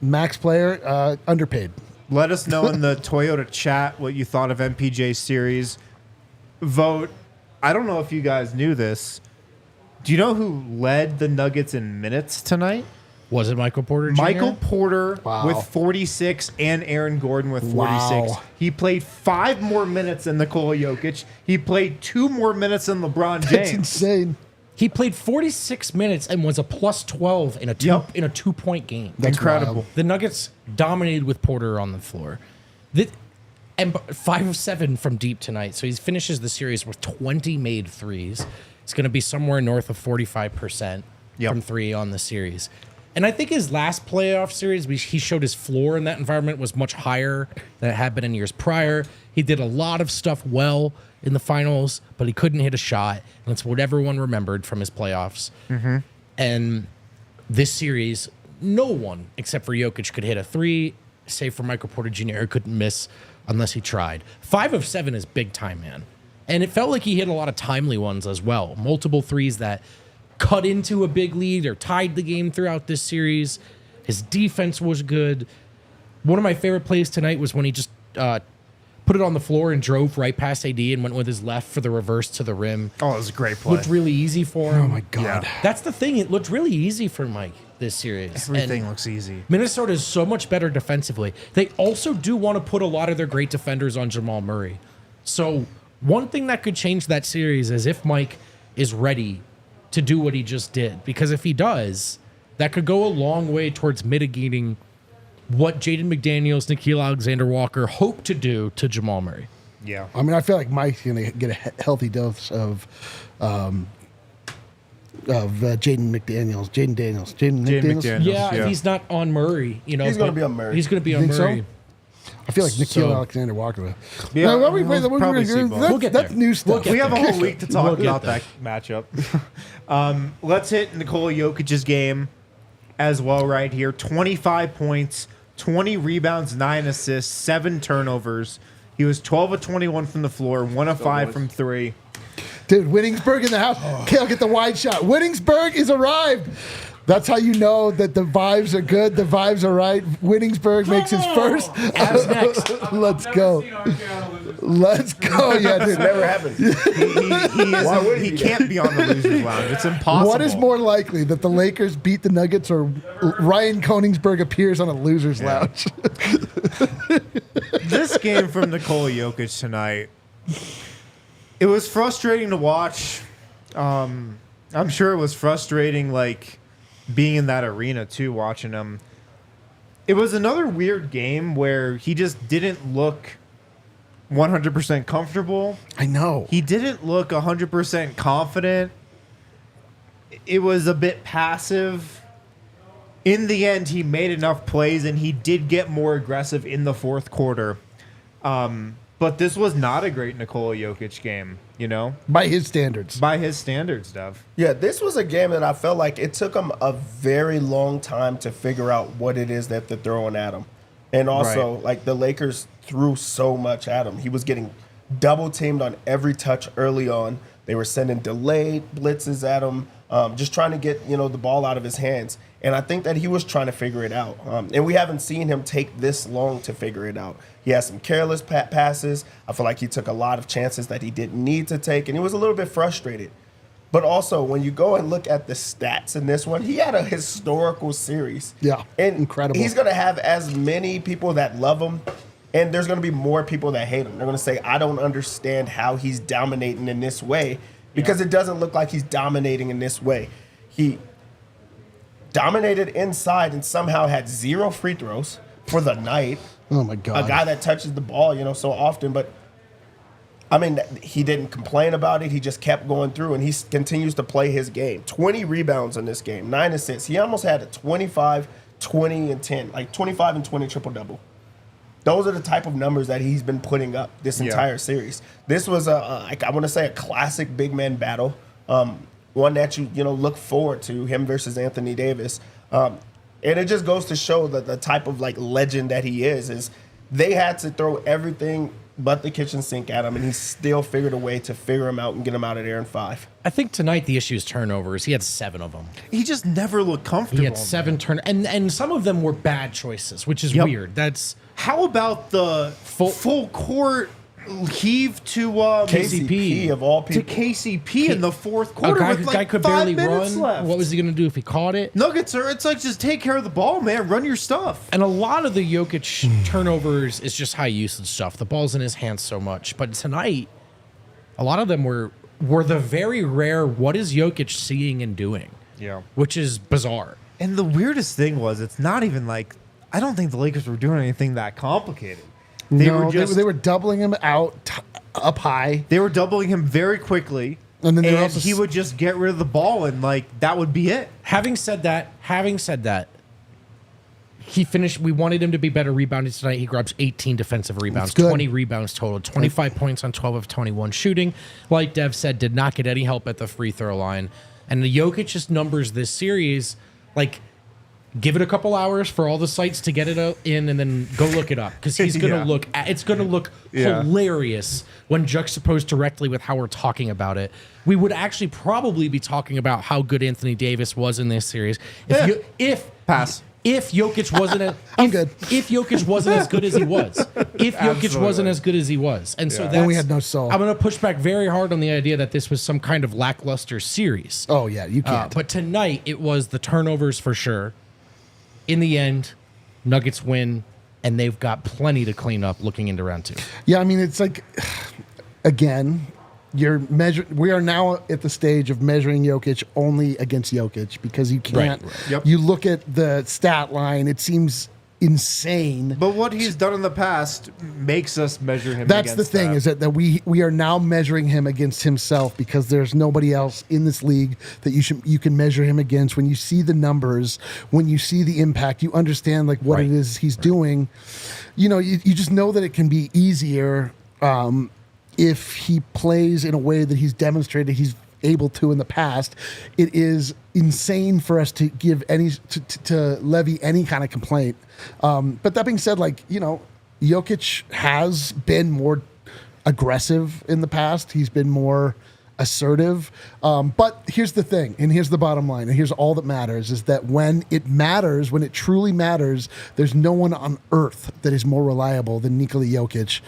Speaker 6: max player, underpaid.
Speaker 5: Let us know in the Toyota chat what you thought of MPJ's series. Vote. I don't know if you guys knew this. Do you know who led the Nuggets in minutes tonight?
Speaker 7: Was it Michael Porter Jr.?
Speaker 5: Michael Porter
Speaker 6: Wow.
Speaker 5: with 46 and Aaron Gordon with 46.
Speaker 6: Wow.
Speaker 5: He played 5 more minutes than Nikola Jokic. He played 2 more minutes than LeBron
Speaker 6: That's
Speaker 5: James.
Speaker 6: insane.
Speaker 7: He played 46 minutes and was a plus 12 in a 2-point game.
Speaker 6: That's
Speaker 5: Incredible.
Speaker 6: wild.
Speaker 7: The Nuggets dominated with Porter on the floor. And 5 of 7 from deep tonight. So he finishes the series with 20 made threes. It's going to be somewhere north of 45% from 3 on the series. And I think his last playoff series, he showed his floor in that environment was much higher than it had been in years prior. He did a lot of stuff well in the finals, but he couldn't hit a shot. And that's what everyone remembered from his playoffs. And this series, no one except for Jokic could hit a 3, save for Michael Porter Jr., who couldn't miss unless he tried. 5 of 7 is big time, man. And it felt like he hit a lot of timely ones as well. Multiple threes that cut into a big lead or tied the game throughout this series. His defense was good. One of my favorite plays tonight was when he just put it on the floor and drove right past AD and went with his left for the reverse to the rim.
Speaker 5: Oh, it was a great play.
Speaker 7: Looked really easy for him.
Speaker 6: Oh my God.
Speaker 5: Yeah.
Speaker 7: That's the thing. It looked really easy for Mike this series.
Speaker 5: Everything
Speaker 7: And
Speaker 5: looks easy.
Speaker 7: Minnesota is so much better defensively. They also do want to put a lot of their great defenders on Jamal Murray. So one thing that could change that series is if Mike is ready to do what he just did. Because if he does, that could go a long way towards mitigating what Jaden McDaniels, Nickeil Alexander-Walker hope to do to Jamal Murray.
Speaker 5: Yeah.
Speaker 6: I mean, I feel like Mike's going to get a healthy dose of Jaden McDaniels. Jaden McDaniels.
Speaker 5: McDaniels.
Speaker 7: Yeah,
Speaker 5: Yeah.
Speaker 7: if he's not on Murray, you know.
Speaker 8: He's gonna
Speaker 7: but
Speaker 8: be on Murray.
Speaker 7: He's going to be on
Speaker 6: Think so?
Speaker 7: Murray.
Speaker 6: I feel like Nickeil
Speaker 7: So-
Speaker 6: Alexander Walker will.
Speaker 5: Yeah,
Speaker 6: No, what
Speaker 5: we'll probably see both.
Speaker 7: We'll get
Speaker 6: that's
Speaker 7: there.
Speaker 6: new stuff.
Speaker 7: get
Speaker 5: We have a
Speaker 7: there.
Speaker 5: whole week to
Speaker 7: We'll
Speaker 5: talk
Speaker 7: get
Speaker 5: about
Speaker 7: there.
Speaker 5: that matchup. Let's hit Nikola Jokic's game as well right here. 25 points, 20 rebounds, 9 assists, 7 turnovers. He was 12 of 21 from the floor, 1 of 5 from 3.
Speaker 6: Dude, Winningsburg in the house. Kale, get the wide shot. Winningsburg is arrived. That's how you know that the vibes are good. The vibes are right. Winningsburg makes his first.
Speaker 7: Abs next.
Speaker 6: Let's go. Let's go. Yeah, dude.
Speaker 8: Never happened.
Speaker 5: He can't be on the losers lounge. It's impossible.
Speaker 6: What is more likely, that the Lakers beat the Nuggets or Ryan Koenigsberg appears on a loser's lounge?
Speaker 5: This game from Nikola Jokic tonight? It was frustrating to watch. I'm sure it was frustrating, like, being in that arena too, watching him. It was another weird game where he just didn't look 100% comfortable.
Speaker 6: I know.
Speaker 5: He didn't look 100% confident. It was a bit passive. In the end, he made enough plays, and he did get more aggressive in the fourth quarter. But this was not a great Nikola Jokic game, you know?
Speaker 6: By his standards.
Speaker 5: By his standards, Dev.
Speaker 8: Yeah, this was a game that I felt like it took him a very long time to figure out what it is that they're throwing at him. And also,
Speaker 5: Right.
Speaker 8: like, the Lakers threw so much at him. He was getting double teamed on every touch early on. They were sending delayed blitzes at him, just trying to get, the ball out of his hands. And I think that he was trying to figure it out. And we haven't seen him take this long to figure it out. He had some careless passes. I feel like he took a lot of chances that he didn't need to take, and he was a little bit frustrated. But also, when you go and look at the stats in this one, he had a historical series.
Speaker 6: Yeah,
Speaker 8: and
Speaker 6: incredible.
Speaker 8: He's going to have as many people that love him, and there's going to be more people that hate him. They're going to say, I don't understand how he's dominating in this way, because it doesn't look like he's dominating in this way. He dominated inside and somehow had 0 free throws for the night.
Speaker 6: Oh, my God.
Speaker 8: A guy that touches the ball, so often. But, I mean, he didn't complain about it. He just kept going through, and he continues to play his game. 20 rebounds in this game, 9 assists. He almost had a 25, 20, and 10, like 25 and 20 triple-double. Those are the type of numbers that he's been putting up this entire series. This was, I want to say, a classic big man battle, one that you look forward to, him versus Anthony Davis. And it just goes to show that the type of, like, legend that he is they had to throw everything but the kitchen sink at him, and he still figured a way to figure him out and get him out of there in 5.
Speaker 7: I think tonight the issue is turnovers. He had 7 of them.
Speaker 5: He just never looked comfortable.
Speaker 7: He had 7 and some of them were bad choices, which is weird. That's
Speaker 5: How about the full court heave to
Speaker 8: KCP of all
Speaker 5: to
Speaker 8: people.
Speaker 5: KCP in the fourth
Speaker 7: a
Speaker 5: quarter
Speaker 7: guy,
Speaker 5: with like
Speaker 7: guy could
Speaker 5: 5
Speaker 7: barely
Speaker 5: minutes
Speaker 7: run.
Speaker 5: left.
Speaker 7: What was he going to do if he caught it?
Speaker 5: Nuggets are, it's like, just take care of the ball, man. Run your stuff.
Speaker 7: And a lot of the Jokic turnovers is just high usage stuff. The ball's in his hands so much. But tonight, a lot of them were were the very rare what is Jokic seeing and doing?
Speaker 5: Yeah.
Speaker 7: Which is bizarre.
Speaker 5: And the weirdest thing was, it's not even like, I don't think the Lakers were doing anything that complicated. They
Speaker 6: were doubling him out up high.
Speaker 5: They were doubling him very quickly.
Speaker 6: And then
Speaker 5: he would just get rid of the ball, and like that would be it.
Speaker 7: Having said that, he finished. We wanted him to be better rebounding tonight. He grabs 18 defensive rebounds, 20 rebounds total, 25 points on 12 of 21 shooting. Like Dev said, did not get any help at the free throw line. And the Jokic's numbers this series, like, give it a couple hours for all the sites to get it in, and then go look it up, because he's gonna look. It's gonna look hilarious when juxtaposed directly with how we're talking about it. We would actually probably be talking about how good Anthony Davis was in this series if Jokic wasn't if Jokic wasn't as good as he was. If Jokic wasn't as good as he was. And so that's,
Speaker 6: we had no soul.
Speaker 7: I'm going to push back very hard on the idea that this was some kind of lackluster series.
Speaker 6: Oh, yeah, you can't.
Speaker 7: But tonight, it was the turnovers for sure. In the end, Nuggets win, and they've got plenty to clean up looking into round 2.
Speaker 6: Yeah, I mean, it's like, again, we are now at the stage of measuring Jokic only against Jokic, because you can't.
Speaker 5: Right. Yep.
Speaker 6: You look at the stat line; it seems insane.
Speaker 5: But what he's done in the past makes us measure him.
Speaker 6: That's the thing, is that we are now measuring him against himself, because there's nobody else in this league that you can measure him against. When you see the numbers, when you see the impact, you understand like what it is he's doing. You know, you just know that it can be easier. If he plays in a way that he's demonstrated he's able to in the past. It is insane for us to give to levy any kind of complaint. But that being said, like, you know, Jokic has been more aggressive in the past. He's been more assertive. But here's the thing, and here's the bottom line, and here's all that matters, is that when it matters, when it truly matters, there's no one on earth that is more reliable than Nikola Jokic.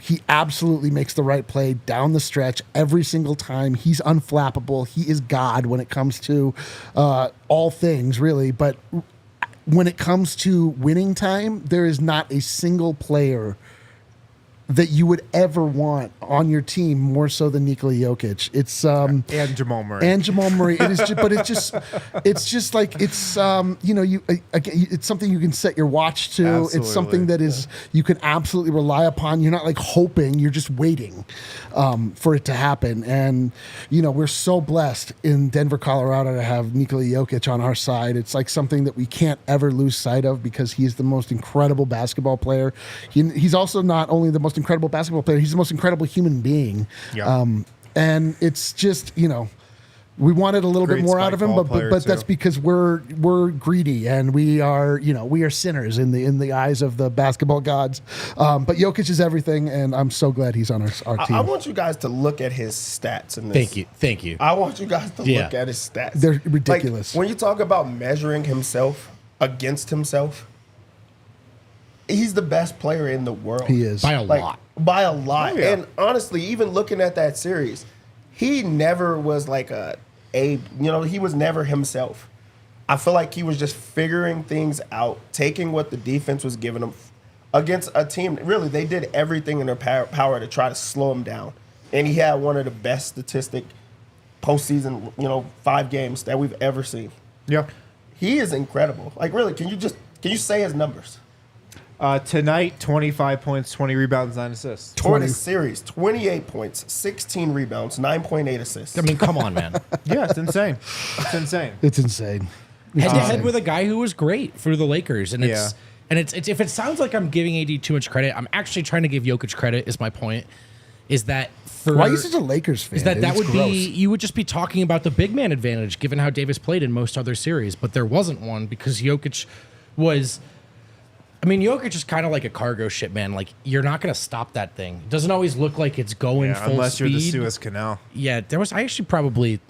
Speaker 6: He absolutely makes the right play down the stretch every single time. He's unflappable. He is God when it comes to all things, really. But when it comes to winning time, there is not a single player that you would ever want on your team more so than Nikola Jokic. It's
Speaker 5: and Jamal Murray.
Speaker 6: And Jamal Murray. It is just, but it's just like it's you know, it's something you can set your watch to.
Speaker 5: Absolutely.
Speaker 6: It's something that is you can absolutely rely upon. You're not like hoping, you're just waiting for it to happen. And you know, we're so blessed in Denver, Colorado to have Nikola Jokic on our side. It's like something that we can't ever lose sight of, because he is the most incredible basketball player. He's also not only the most incredible basketball player, he's the most incredible human being.
Speaker 5: Yep.
Speaker 6: And it's just, you know, we wanted a little bit more out of him, but that's because we're greedy, and we are, you know, we are sinners in the eyes of the basketball gods. But Jokic is everything, and I'm so glad he's on our team.
Speaker 8: I want you guys to look at his stats in this.
Speaker 7: Thank you.
Speaker 8: I want you guys to look at his stats.
Speaker 6: They're ridiculous.
Speaker 8: Like, when you talk about measuring himself against himself, he's the best player in the world.
Speaker 6: He is.
Speaker 7: By a lot.
Speaker 8: By a lot.
Speaker 5: Oh, yeah.
Speaker 8: And honestly, even looking at that series, he never was like he was never himself. I feel like he was just figuring things out, taking what the defense was giving him against a team. Really, they did everything in their power to try to slow him down. And he had one of the best statistic postseason, 5 games that we've ever seen.
Speaker 5: Yeah.
Speaker 8: He is incredible. Like, really, can you say his numbers?
Speaker 5: Tonight, 25 points, 20 rebounds, 9 assists.
Speaker 8: For the series, 28 points, 16 rebounds, 9.8 assists.
Speaker 7: I mean, come on, man.
Speaker 5: Yeah, it's insane. It's insane.
Speaker 6: It's insane.
Speaker 7: Head to head with a guy who was great for the Lakers, and
Speaker 5: Yeah.
Speaker 7: it's if it sounds like I'm giving AD too much credit, I'm actually trying to give Jokic credit. Is my point? Is that for
Speaker 6: Why are you such a Lakers fan?
Speaker 7: Is that
Speaker 6: It's
Speaker 7: would
Speaker 6: gross.
Speaker 7: be you would just be talking about the big man advantage, given how Davis played in most other series, but there wasn't one because Jokic was. I mean, Jokic is kind of like a cargo ship, man. Like, you're not going to stop that thing. It doesn't always look like it's going full
Speaker 5: unless
Speaker 7: speed.
Speaker 5: you're the Suez Canal.
Speaker 7: Yeah, I actually probably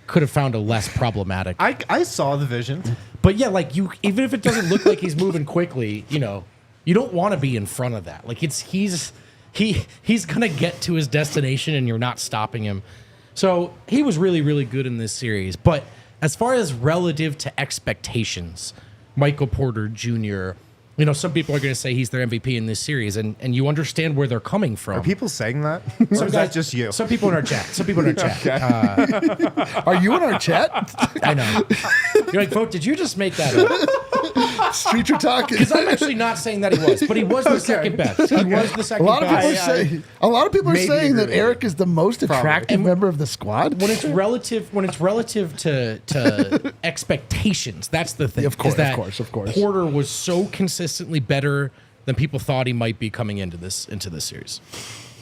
Speaker 7: could have found a less problematic.
Speaker 5: I saw the vision.
Speaker 7: But yeah, like even if it doesn't look like he's moving quickly, you don't want to be in front of that. Like he's going to get to his destination and you're not stopping him. So he was really, really good in this series. But as far as relative to expectations, Michael Porter Jr., You know, some people are going to say he's their MVP in this series, and you understand where they're coming from.
Speaker 5: Are people saying that? Or is that just you?
Speaker 7: Some people in our chat.
Speaker 6: Are you in our chat?
Speaker 7: I know. You're like, Vogt, did you just make that up?
Speaker 6: Street you're talking.
Speaker 7: Because I'm actually not saying that he was, but he was the second best. He was the
Speaker 6: A
Speaker 7: second
Speaker 6: lot of people
Speaker 7: best.
Speaker 6: a lot of people are
Speaker 5: maybe
Speaker 6: saying that
Speaker 5: agree.
Speaker 6: Eric is the most attractive member of the squad.
Speaker 7: When it's relative to expectations, that's the thing.
Speaker 6: Of course,
Speaker 7: is that
Speaker 6: of course.
Speaker 7: Porter was so consistently better than people thought he might be coming into this series.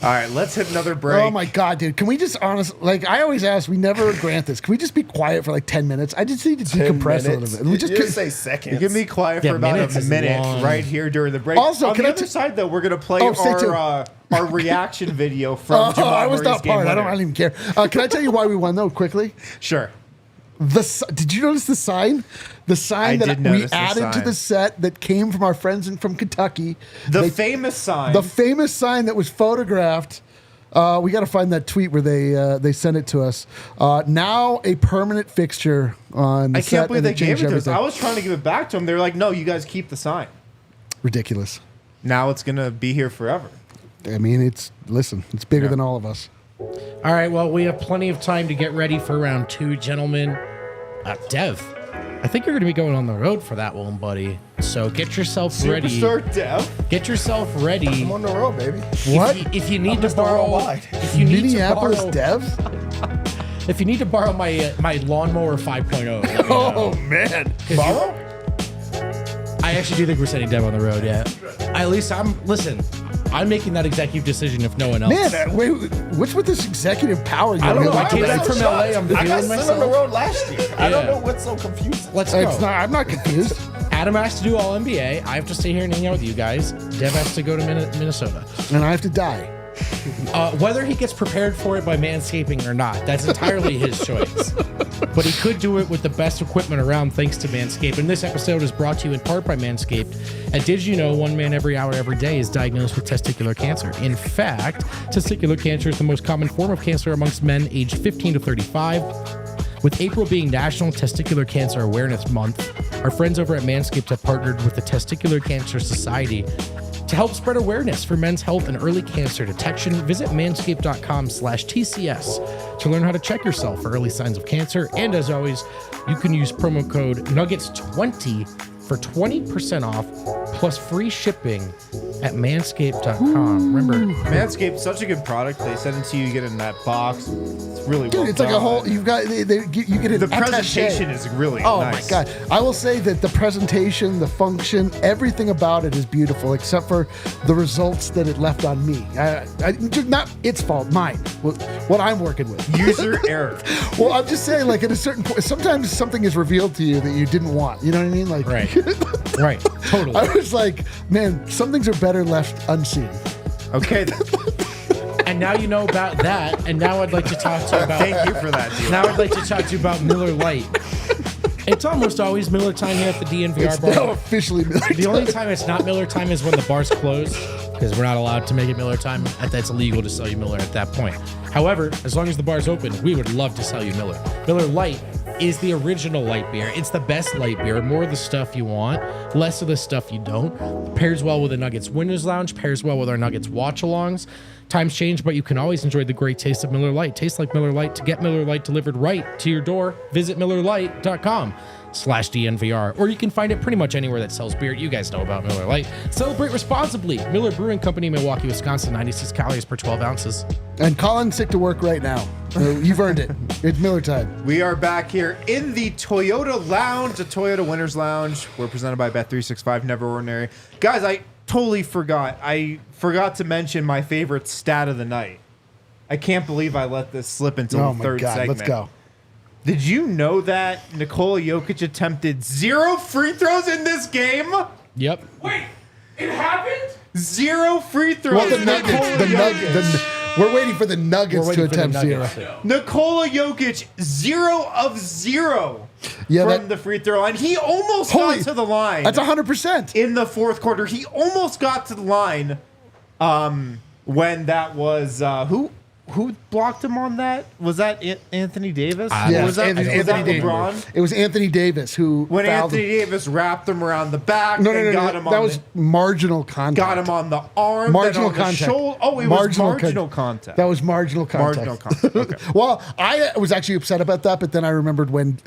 Speaker 5: All right, let's hit another break.
Speaker 6: Oh my God, dude! Can we just I always ask, we never grant this. Can we just be quiet for like 10 minutes? I just need to decompress a little bit. We just
Speaker 8: You say seconds.
Speaker 5: You can be quiet
Speaker 7: Yeah,
Speaker 5: for about
Speaker 7: minutes
Speaker 5: a
Speaker 7: is
Speaker 5: minute
Speaker 7: long.
Speaker 5: right here during the break.
Speaker 6: Also,
Speaker 5: on
Speaker 6: can
Speaker 5: the
Speaker 6: I
Speaker 5: other side, though, we're going to play
Speaker 6: stay tuned.
Speaker 5: our reaction video from Jamal
Speaker 6: I was
Speaker 5: Murray's
Speaker 6: not
Speaker 5: game
Speaker 6: part. I
Speaker 5: winner.
Speaker 6: don't even care. Can I tell you why we won though? Quickly.
Speaker 5: Sure.
Speaker 6: Did you notice the sign? The sign
Speaker 5: I
Speaker 6: that
Speaker 5: did
Speaker 6: we
Speaker 5: notice the
Speaker 6: added to
Speaker 5: sign.
Speaker 6: the set that came from our friends from Kentucky.
Speaker 5: The famous sign.
Speaker 6: The famous sign that was photographed. We got to find that tweet where they sent it to us. Now a permanent fixture on the
Speaker 5: I
Speaker 6: set.
Speaker 5: can't believe
Speaker 6: and
Speaker 5: they gave
Speaker 6: changed
Speaker 5: it to us.
Speaker 6: everything.
Speaker 5: I was trying to give it back to them. They were like, no, you guys keep the sign.
Speaker 6: Ridiculous.
Speaker 5: Now it's going to be here forever.
Speaker 6: I mean, it's bigger than all of us.
Speaker 7: All right, well, we have plenty of time to get ready for round 2, gentlemen. Dev, I think you're going to be going on the road for that one, buddy. So get yourself ready.
Speaker 5: Superstar Dev.
Speaker 7: Get yourself ready.
Speaker 8: I'm on the road, baby.
Speaker 6: What?
Speaker 7: If you need to
Speaker 8: Mr.
Speaker 7: borrow,
Speaker 8: Worldwide.
Speaker 7: if you need to
Speaker 6: Minneapolis
Speaker 7: borrow,
Speaker 6: Dev?
Speaker 7: if you need to borrow my lawnmower 5.0, let me know.
Speaker 6: Oh man!
Speaker 8: Borrow?
Speaker 7: I actually do think we're sending Dev on the road. Yeah, at least I'm making that executive decision if no one else.
Speaker 6: Man, wait, what's with this executive power?
Speaker 7: I don't know. I
Speaker 6: Like,
Speaker 7: came back from LA. I'm
Speaker 8: I got
Speaker 7: feeling
Speaker 8: sent on the
Speaker 7: myself.
Speaker 8: road last year. I don't
Speaker 7: Yeah.
Speaker 8: know what's so confusing.
Speaker 7: Let's go.
Speaker 6: I'm not confused.
Speaker 7: Adam has to do all NBA. I have to stay here and hang out with you guys. Dev has to go to Minnesota.
Speaker 6: And I have to die.
Speaker 7: Whether he gets prepared for it by manscaping or not, that's entirely his choice. But he could do it with the best equipment around thanks to Manscaped. And this episode is brought to you in part by Manscaped. And did you know one man every hour, every day is diagnosed with testicular cancer? In fact, testicular cancer is the most common form of cancer amongst men aged 15 to 35. With April being National Testicular Cancer Awareness Month, our friends over at Manscaped have partnered with the Testicular Cancer Society to help spread awareness for men's health and early cancer detection. Visit manscaped.com/TCS to learn how to check yourself for early signs of cancer. And as always, you can use promo code Nuggets20 for 20% off plus free shipping at manscaped.com. Remember,
Speaker 5: Manscaped, such a good product. They send it to you, you get it in that box. It's really well
Speaker 6: Dude, it's like a
Speaker 5: done.
Speaker 6: whole. You've got you get an
Speaker 5: The
Speaker 6: attaché.
Speaker 5: presentation is really
Speaker 6: Oh
Speaker 5: nice.
Speaker 6: my god! I will say that the presentation, the function, everything about it is beautiful, except for the results that it left on me. Not its fault, mine. What I'm working with.
Speaker 5: User error.
Speaker 6: Well, I'm just saying, like at a certain point, sometimes something is revealed to you that you didn't want. You know what I mean? Like,
Speaker 7: right, right, totally.
Speaker 6: I was like, man, some things are better left unseen.
Speaker 5: Okay. then.
Speaker 7: And now you know about that. And now I'd like to talk to you about.
Speaker 5: Thank you for that, deal.
Speaker 7: Now I'd like to talk to you about Miller Lite. It's almost always Miller time here at the DNVR
Speaker 6: It's
Speaker 7: Bar.
Speaker 6: now officially Miller
Speaker 7: The only time it's not Miller time is when the bar's closed, because we're not allowed to make it Miller time. That's illegal to sell you Miller at that point. However, as long as the bar's open, we would love to sell you Miller. Miller Lite is the original light beer. It's the best light beer. More of the stuff you want, less of the stuff you don't. Pairs well with the Nuggets Winners Lounge, pairs well with our Nuggets watch-alongs. Times change, but you can always enjoy the great taste of Miller Lite. Tastes like Miller Lite. To get Miller Lite delivered right to your door, visit MillerLite.com/DNVR. Or you can find it pretty much anywhere that sells beer. You guys know about Miller Lite. Celebrate responsibly. Miller Brewing Company, Milwaukee, Wisconsin, 96 calories per 12 ounces.
Speaker 6: And Colin's sick to work right now. You've earned it. It's Miller time.
Speaker 5: We are back here in the Toyota Lounge, the Toyota Winners Lounge. We're presented by Bet365, Never Ordinary. Guys, I totally forgot. I forgot to mention my favorite stat of the night. I can't believe I let this slip until
Speaker 6: Oh
Speaker 5: the
Speaker 6: my
Speaker 5: third
Speaker 6: God,
Speaker 5: segment.
Speaker 6: let's go.
Speaker 5: Did you know that Nikola Jokic attempted 0 free throws in this game?
Speaker 7: Yep.
Speaker 5: Wait, it happened? 0 free throws.
Speaker 6: Well, the Nuggets. We're waiting for the Nuggets to attempt zero.
Speaker 5: Nikola Jokic, 0 of 0 from the free throw line. He almost got to the line.
Speaker 6: That's 100%.
Speaker 5: In the fourth quarter, he almost got to the line when that was, who who blocked him on that? Was that Anthony Davis?
Speaker 6: Yeah,
Speaker 5: was that,
Speaker 6: Anthony
Speaker 5: was that
Speaker 6: Davis.
Speaker 5: LeBron?
Speaker 6: It was Anthony Davis who
Speaker 5: When
Speaker 6: fouled
Speaker 5: Anthony
Speaker 6: him.
Speaker 5: Davis wrapped him around the back
Speaker 6: No,
Speaker 5: and got
Speaker 6: no.
Speaker 5: him
Speaker 6: That
Speaker 5: on
Speaker 6: was
Speaker 5: the,
Speaker 6: marginal contact.
Speaker 5: got him on the arm,
Speaker 6: Marginal
Speaker 5: then on
Speaker 6: contact.
Speaker 5: the shoulder. Oh, it was marginal contact.
Speaker 6: That was marginal contact.
Speaker 5: Marginal contact. Okay.
Speaker 6: Well, I was actually upset about that, but then I remembered when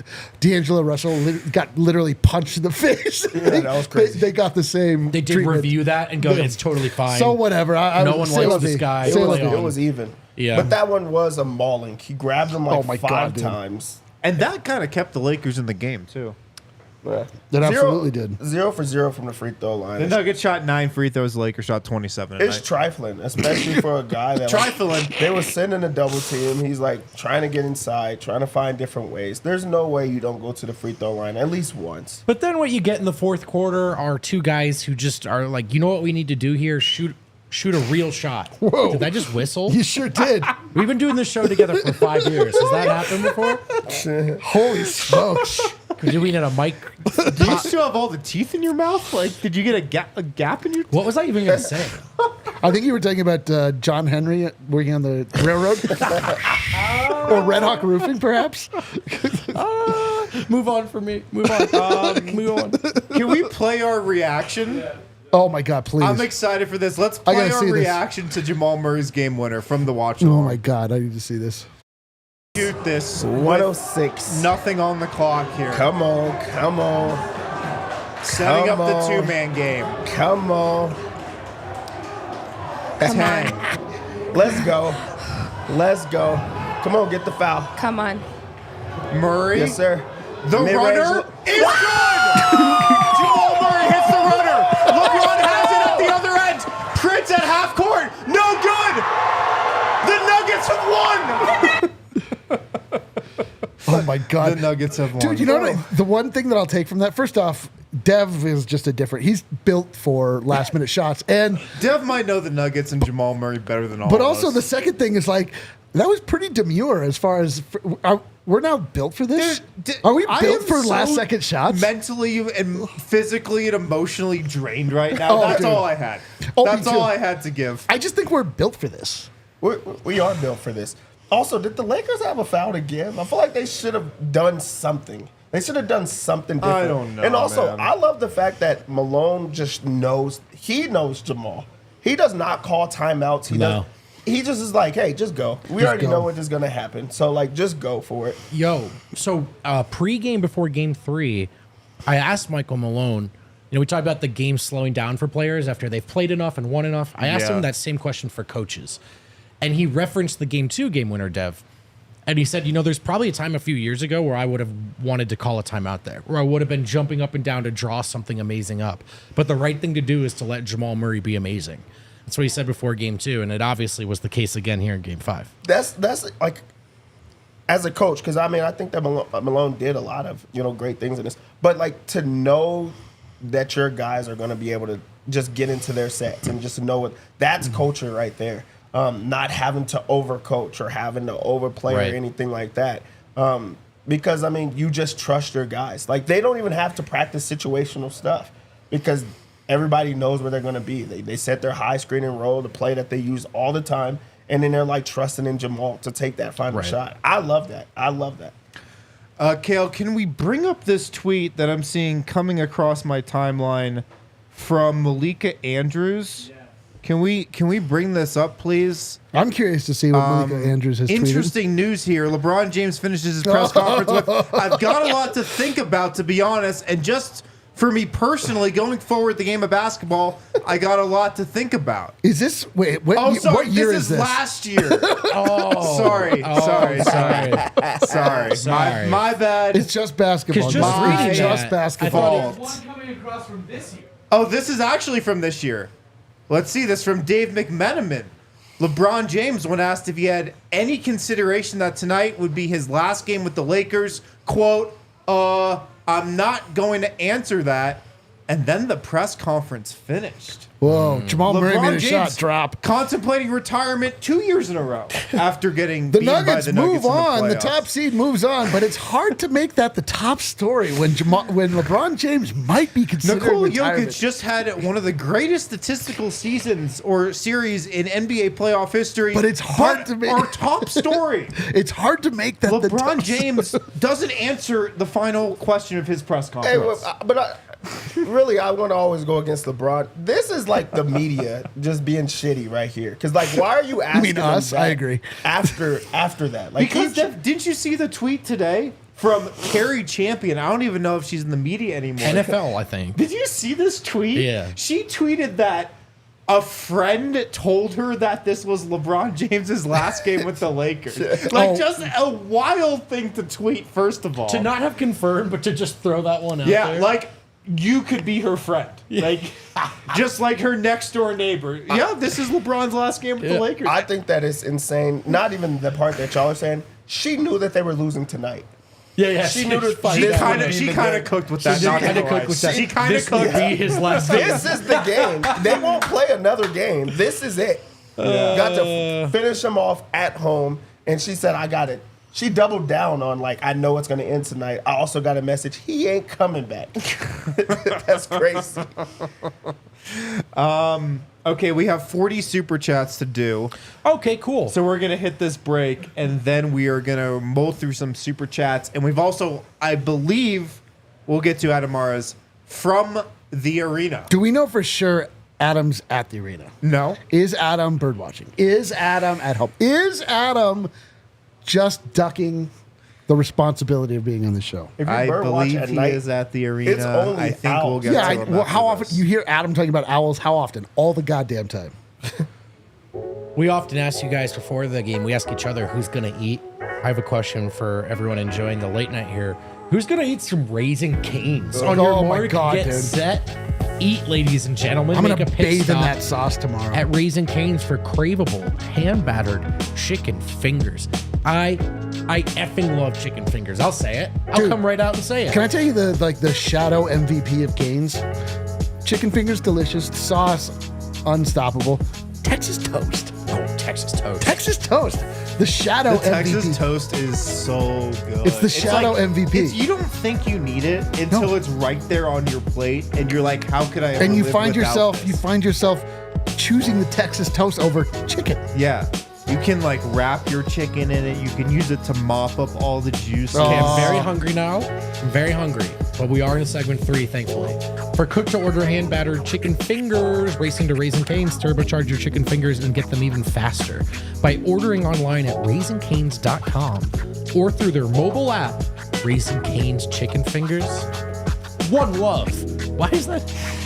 Speaker 6: D'Angelo Russell got literally punched in the face.
Speaker 8: Yeah, that was crazy.
Speaker 6: They got the same.
Speaker 7: They did
Speaker 6: treatment.
Speaker 7: review that and go, it's totally fine.
Speaker 6: So whatever.
Speaker 7: No one likes this guy.
Speaker 8: It
Speaker 7: Play on.
Speaker 8: was even.
Speaker 7: Yeah.
Speaker 8: But that one was a mauling. He grabbed him like
Speaker 6: Oh my God,
Speaker 8: five
Speaker 6: dude.
Speaker 8: times.
Speaker 5: And that kind of kept the Lakers in the game, too.
Speaker 8: Yeah.
Speaker 6: That absolutely did.
Speaker 8: 0 for 0 from the free throw line.
Speaker 5: The Nuggets shot 9 free throws, the Lakers shot 27
Speaker 8: It's
Speaker 5: tonight.
Speaker 8: trifling, especially for a guy that
Speaker 5: Trifling.
Speaker 8: they were sending a double team. He's like trying to get inside, trying to find different ways. There's no way you don't go to the free throw line at least once.
Speaker 7: But then what you get in the fourth quarter are two guys who just are like, you know what we need to do here? Shoot a real shot.
Speaker 6: Whoa.
Speaker 7: Did I just whistle?
Speaker 6: You sure did.
Speaker 7: We've been doing this show together for 5 years. Has that happened before?
Speaker 6: Holy smokes.
Speaker 7: Do we need a mic?
Speaker 5: Do you still have all the teeth in your mouth? Like, did you get a gap in your teeth?
Speaker 7: What was I even going to say?
Speaker 6: I think you were talking about John Henry working on the railroad. Or Red Hawk Roofing, perhaps.
Speaker 7: Move on for me. Move on. Move on.
Speaker 5: Can we play our reaction?
Speaker 6: Oh my God, please.
Speaker 5: I'm excited for this. Let's
Speaker 6: I
Speaker 5: play
Speaker 6: gotta
Speaker 5: our
Speaker 6: see this.
Speaker 5: reaction to Jamal Murray's game winner from the watch
Speaker 6: Oh
Speaker 5: along.
Speaker 6: my God, I need to see this.
Speaker 5: Shoot this.
Speaker 8: 106.
Speaker 5: Nothing on the clock here.
Speaker 8: Come on, come on,
Speaker 5: Setting
Speaker 8: come
Speaker 5: up the
Speaker 8: on.
Speaker 5: two-man game.
Speaker 8: come on.
Speaker 5: 10.
Speaker 8: Let's go. Let's go. Come on, get the foul.
Speaker 9: Come on.
Speaker 5: Murray.
Speaker 8: Yes, sir.
Speaker 5: The
Speaker 8: Mid-range
Speaker 5: runner
Speaker 8: look.
Speaker 5: is good! Jamal Murray hits the runner. LeBron has it at the other end. Prince at half court. No good! The Nuggets have won!
Speaker 6: Oh my God.
Speaker 5: The Nuggets have won.
Speaker 6: Dude, you know what? The one thing that I'll take from that, first off, Dev is just a different. He's built for last minute shots. And
Speaker 5: Dev might know the Nuggets and Jamal Murray better than all
Speaker 6: but
Speaker 5: of
Speaker 6: also
Speaker 5: us.
Speaker 6: the second thing is like that was pretty demure as far as we're now built for this. Are we
Speaker 5: I
Speaker 6: built
Speaker 5: am
Speaker 6: for
Speaker 5: so
Speaker 6: last second shots?
Speaker 5: mentally and physically and emotionally drained right now.
Speaker 6: Oh,
Speaker 5: That's
Speaker 6: dude.
Speaker 5: all I had.
Speaker 6: Oh, me
Speaker 5: That's
Speaker 6: too.
Speaker 5: all I had to give.
Speaker 6: I just think we're built for this.
Speaker 8: We are built for this. Also, did the Lakers have a foul to give? I feel like they should have done something. They should have done something different.
Speaker 5: I don't know,
Speaker 8: And also,
Speaker 5: man.
Speaker 8: I love the fact that Malone just knows. He knows Jamal. He does not call timeouts. He just is like, hey, just go. We already
Speaker 6: go.
Speaker 8: know what is going to happen. So, like, just go for it.
Speaker 7: Yo, so pre-game before game 3, I asked Michael Malone, we talked about the game slowing down for players after they've played enough and won enough. I asked
Speaker 5: Yeah.
Speaker 7: him that same question for coaches. And he referenced the game 2 game winner, Dev. And he said, there's probably a time a few years ago where I would have wanted to call a timeout there, where I would have been jumping up and down to draw something amazing up. But the right thing to do is to let Jamal Murray be amazing. That's what he said before game 2, and it obviously was the case again here in game 5.
Speaker 8: That's like, as a coach, because I think that Malone did a lot of great things in this, but like to know that your guys are going to be able to just get into their sets and just know what that's culture right there. Not having to overcoach or having to overplay
Speaker 7: Right.
Speaker 8: or anything like that. Because you just trust your guys. Like they don't even have to practice situational stuff because everybody knows where they're going to be. They set their high screen and roll, the play that they use all the time, and then they're like trusting in Jamal to take that final shot. I love that. I love that.
Speaker 5: Kale, can we bring up this tweet that I'm seeing coming across my timeline from Malika Andrews? Can we bring this up, please?
Speaker 6: I'm curious to see what Malika Andrews has tweeted.
Speaker 5: Interesting news here. LeBron James finishes his press conference with, I've got a lot to think about, to be honest, and just for me personally, going forward the game of basketball, I got a lot to think about.
Speaker 6: Is this wait? What,
Speaker 5: Oh, sorry.
Speaker 6: what year
Speaker 5: This
Speaker 6: is
Speaker 5: is
Speaker 6: this?
Speaker 5: last year.
Speaker 7: Oh,
Speaker 5: Sorry.
Speaker 7: Sorry.
Speaker 5: My bad.
Speaker 6: It's just basketball.
Speaker 7: 'Cause just
Speaker 6: It's
Speaker 7: reading
Speaker 6: just
Speaker 7: that,
Speaker 6: basketball.
Speaker 5: Fault. Oh, this is actually from this year. Let's see this from Dave McMenamin. LeBron James, when asked if he had any consideration that tonight would be his last game with the Lakers, quote, I'm not going to answer that. And then the press conference finished.
Speaker 6: Whoa, Jamal Murray
Speaker 5: LeBron
Speaker 6: made a
Speaker 5: James
Speaker 6: shot drop.
Speaker 5: contemplating retirement 2 years in a row after getting
Speaker 6: The
Speaker 5: beaten by
Speaker 6: Nuggets
Speaker 5: the Nuggets
Speaker 6: move on.
Speaker 5: in
Speaker 6: The
Speaker 5: the
Speaker 6: top
Speaker 5: playoffs.
Speaker 6: seed moves on, but it's hard to make that the top story when LeBron James might be considered
Speaker 5: Nikola
Speaker 6: retirement.
Speaker 5: Jokic just had one of the greatest statistical seasons or series in NBA playoff history.
Speaker 6: But it's hard to make-
Speaker 5: Our top story.
Speaker 6: It's hard to make that the
Speaker 5: LeBron
Speaker 6: top
Speaker 5: James doesn't answer the final question of his press
Speaker 8: Hey,
Speaker 5: conference.
Speaker 8: really, I want to always go against LeBron. This is like the media just being shitty right here. Because like, why are you asking him
Speaker 6: us?
Speaker 8: that
Speaker 6: I agree.
Speaker 8: After that, like,
Speaker 5: Because didn't you see the tweet today from Carrie Champion? I don't even know if she's in the media anymore.
Speaker 7: NFL, I think.
Speaker 5: Did you see this tweet?
Speaker 7: Yeah.
Speaker 5: She tweeted that a friend told her that this was LeBron James's last game with the Lakers. Like, just a wild thing to tweet, first of all.
Speaker 7: To not have confirmed, but to just throw that one out
Speaker 5: Yeah,
Speaker 7: there.
Speaker 5: like, you could be her friend. Like, just like her next door neighbor. Yeah, this is LeBron's last game with the Lakers.
Speaker 8: I think that is insane. Not even the part that y'all are saying. She knew that they were losing tonight.
Speaker 7: yeah.
Speaker 8: She knew that
Speaker 7: fine.
Speaker 5: She
Speaker 8: this
Speaker 5: kind
Speaker 8: would
Speaker 5: of
Speaker 8: be
Speaker 5: she
Speaker 8: the
Speaker 5: kind
Speaker 8: game.
Speaker 5: of cooked with that.
Speaker 7: She
Speaker 5: not
Speaker 7: kind of
Speaker 5: gonna lie.
Speaker 7: cooked with that.
Speaker 5: She kind of
Speaker 7: This would
Speaker 5: cooked.
Speaker 7: be his last game.
Speaker 8: This is the game. They won't play another game. This is it. Got to finish them off at home. And she said, I got it. She doubled down on, like, I know it's going to end tonight. I also got a message. He ain't coming back. That's crazy.
Speaker 5: Okay, we have 40 super chats to do.
Speaker 7: Okay, cool.
Speaker 5: So we're going to hit this break, and then we are going to mull through some super chats. And we've also, I believe, we'll get to Adamara's from the arena.
Speaker 6: Do we know for sure Adam's at the arena?
Speaker 5: No.
Speaker 6: Is Adam birdwatching? Is Adam at home? Is Adam just ducking the responsibility of being on the show?
Speaker 8: If you
Speaker 5: I
Speaker 8: bird watch
Speaker 5: believe
Speaker 8: at
Speaker 5: he
Speaker 8: night,
Speaker 5: is at the arena.
Speaker 8: it's only
Speaker 5: I think we'll
Speaker 8: owls.
Speaker 5: get
Speaker 6: Yeah,
Speaker 5: to him
Speaker 6: well,
Speaker 5: after
Speaker 6: how often
Speaker 5: this.
Speaker 6: you hear Adam talking about owls? How often? All the goddamn time.
Speaker 7: We often ask you guys before the game, we ask each other who's going to eat. I have a question for everyone enjoying the late night here. Who's going to eat some Raising Cane's? On your
Speaker 6: Oh my
Speaker 7: mark,
Speaker 6: God,
Speaker 7: get
Speaker 6: dude.
Speaker 7: set, eat, ladies and gentlemen.
Speaker 6: I'm
Speaker 7: Make
Speaker 6: gonna
Speaker 7: a pit
Speaker 6: bathe in
Speaker 7: stop
Speaker 6: that sauce tomorrow.
Speaker 7: at Raising Cane's for craveable, hand-battered chicken fingers. I effing love chicken fingers. I'll say it. I'll
Speaker 6: Dude,
Speaker 7: come right out and say it.
Speaker 6: Can I tell you the shadow MVP of Cane's? Chicken fingers, delicious. Sauce, unstoppable. Texas toast.
Speaker 7: Oh, Texas toast.
Speaker 6: Texas toast. The shadow
Speaker 5: The Texas
Speaker 6: MVP.
Speaker 5: toast is so good.
Speaker 6: It's the shadow MVP.
Speaker 5: You don't think you need it until
Speaker 6: No.
Speaker 5: it's right there on your plate, and you're like, "How could I?" Ever
Speaker 6: And you
Speaker 5: live
Speaker 6: find
Speaker 5: without
Speaker 6: yourself
Speaker 5: this?
Speaker 6: choosing the Texas toast over chicken.
Speaker 5: Yeah, you can like wrap your chicken in it. You can use it to mop up all the juice.
Speaker 6: Oh.
Speaker 7: Okay, I'm very hungry now. I'm very hungry. But we are in segment 3, thankfully. For cook-to-order hand-battered chicken fingers, racing to Raising Cane's, turbocharge your chicken fingers and get them even faster by ordering online at raisingcanes.com or through their mobile app, Raising Cane's Chicken Fingers. One love. Why is that?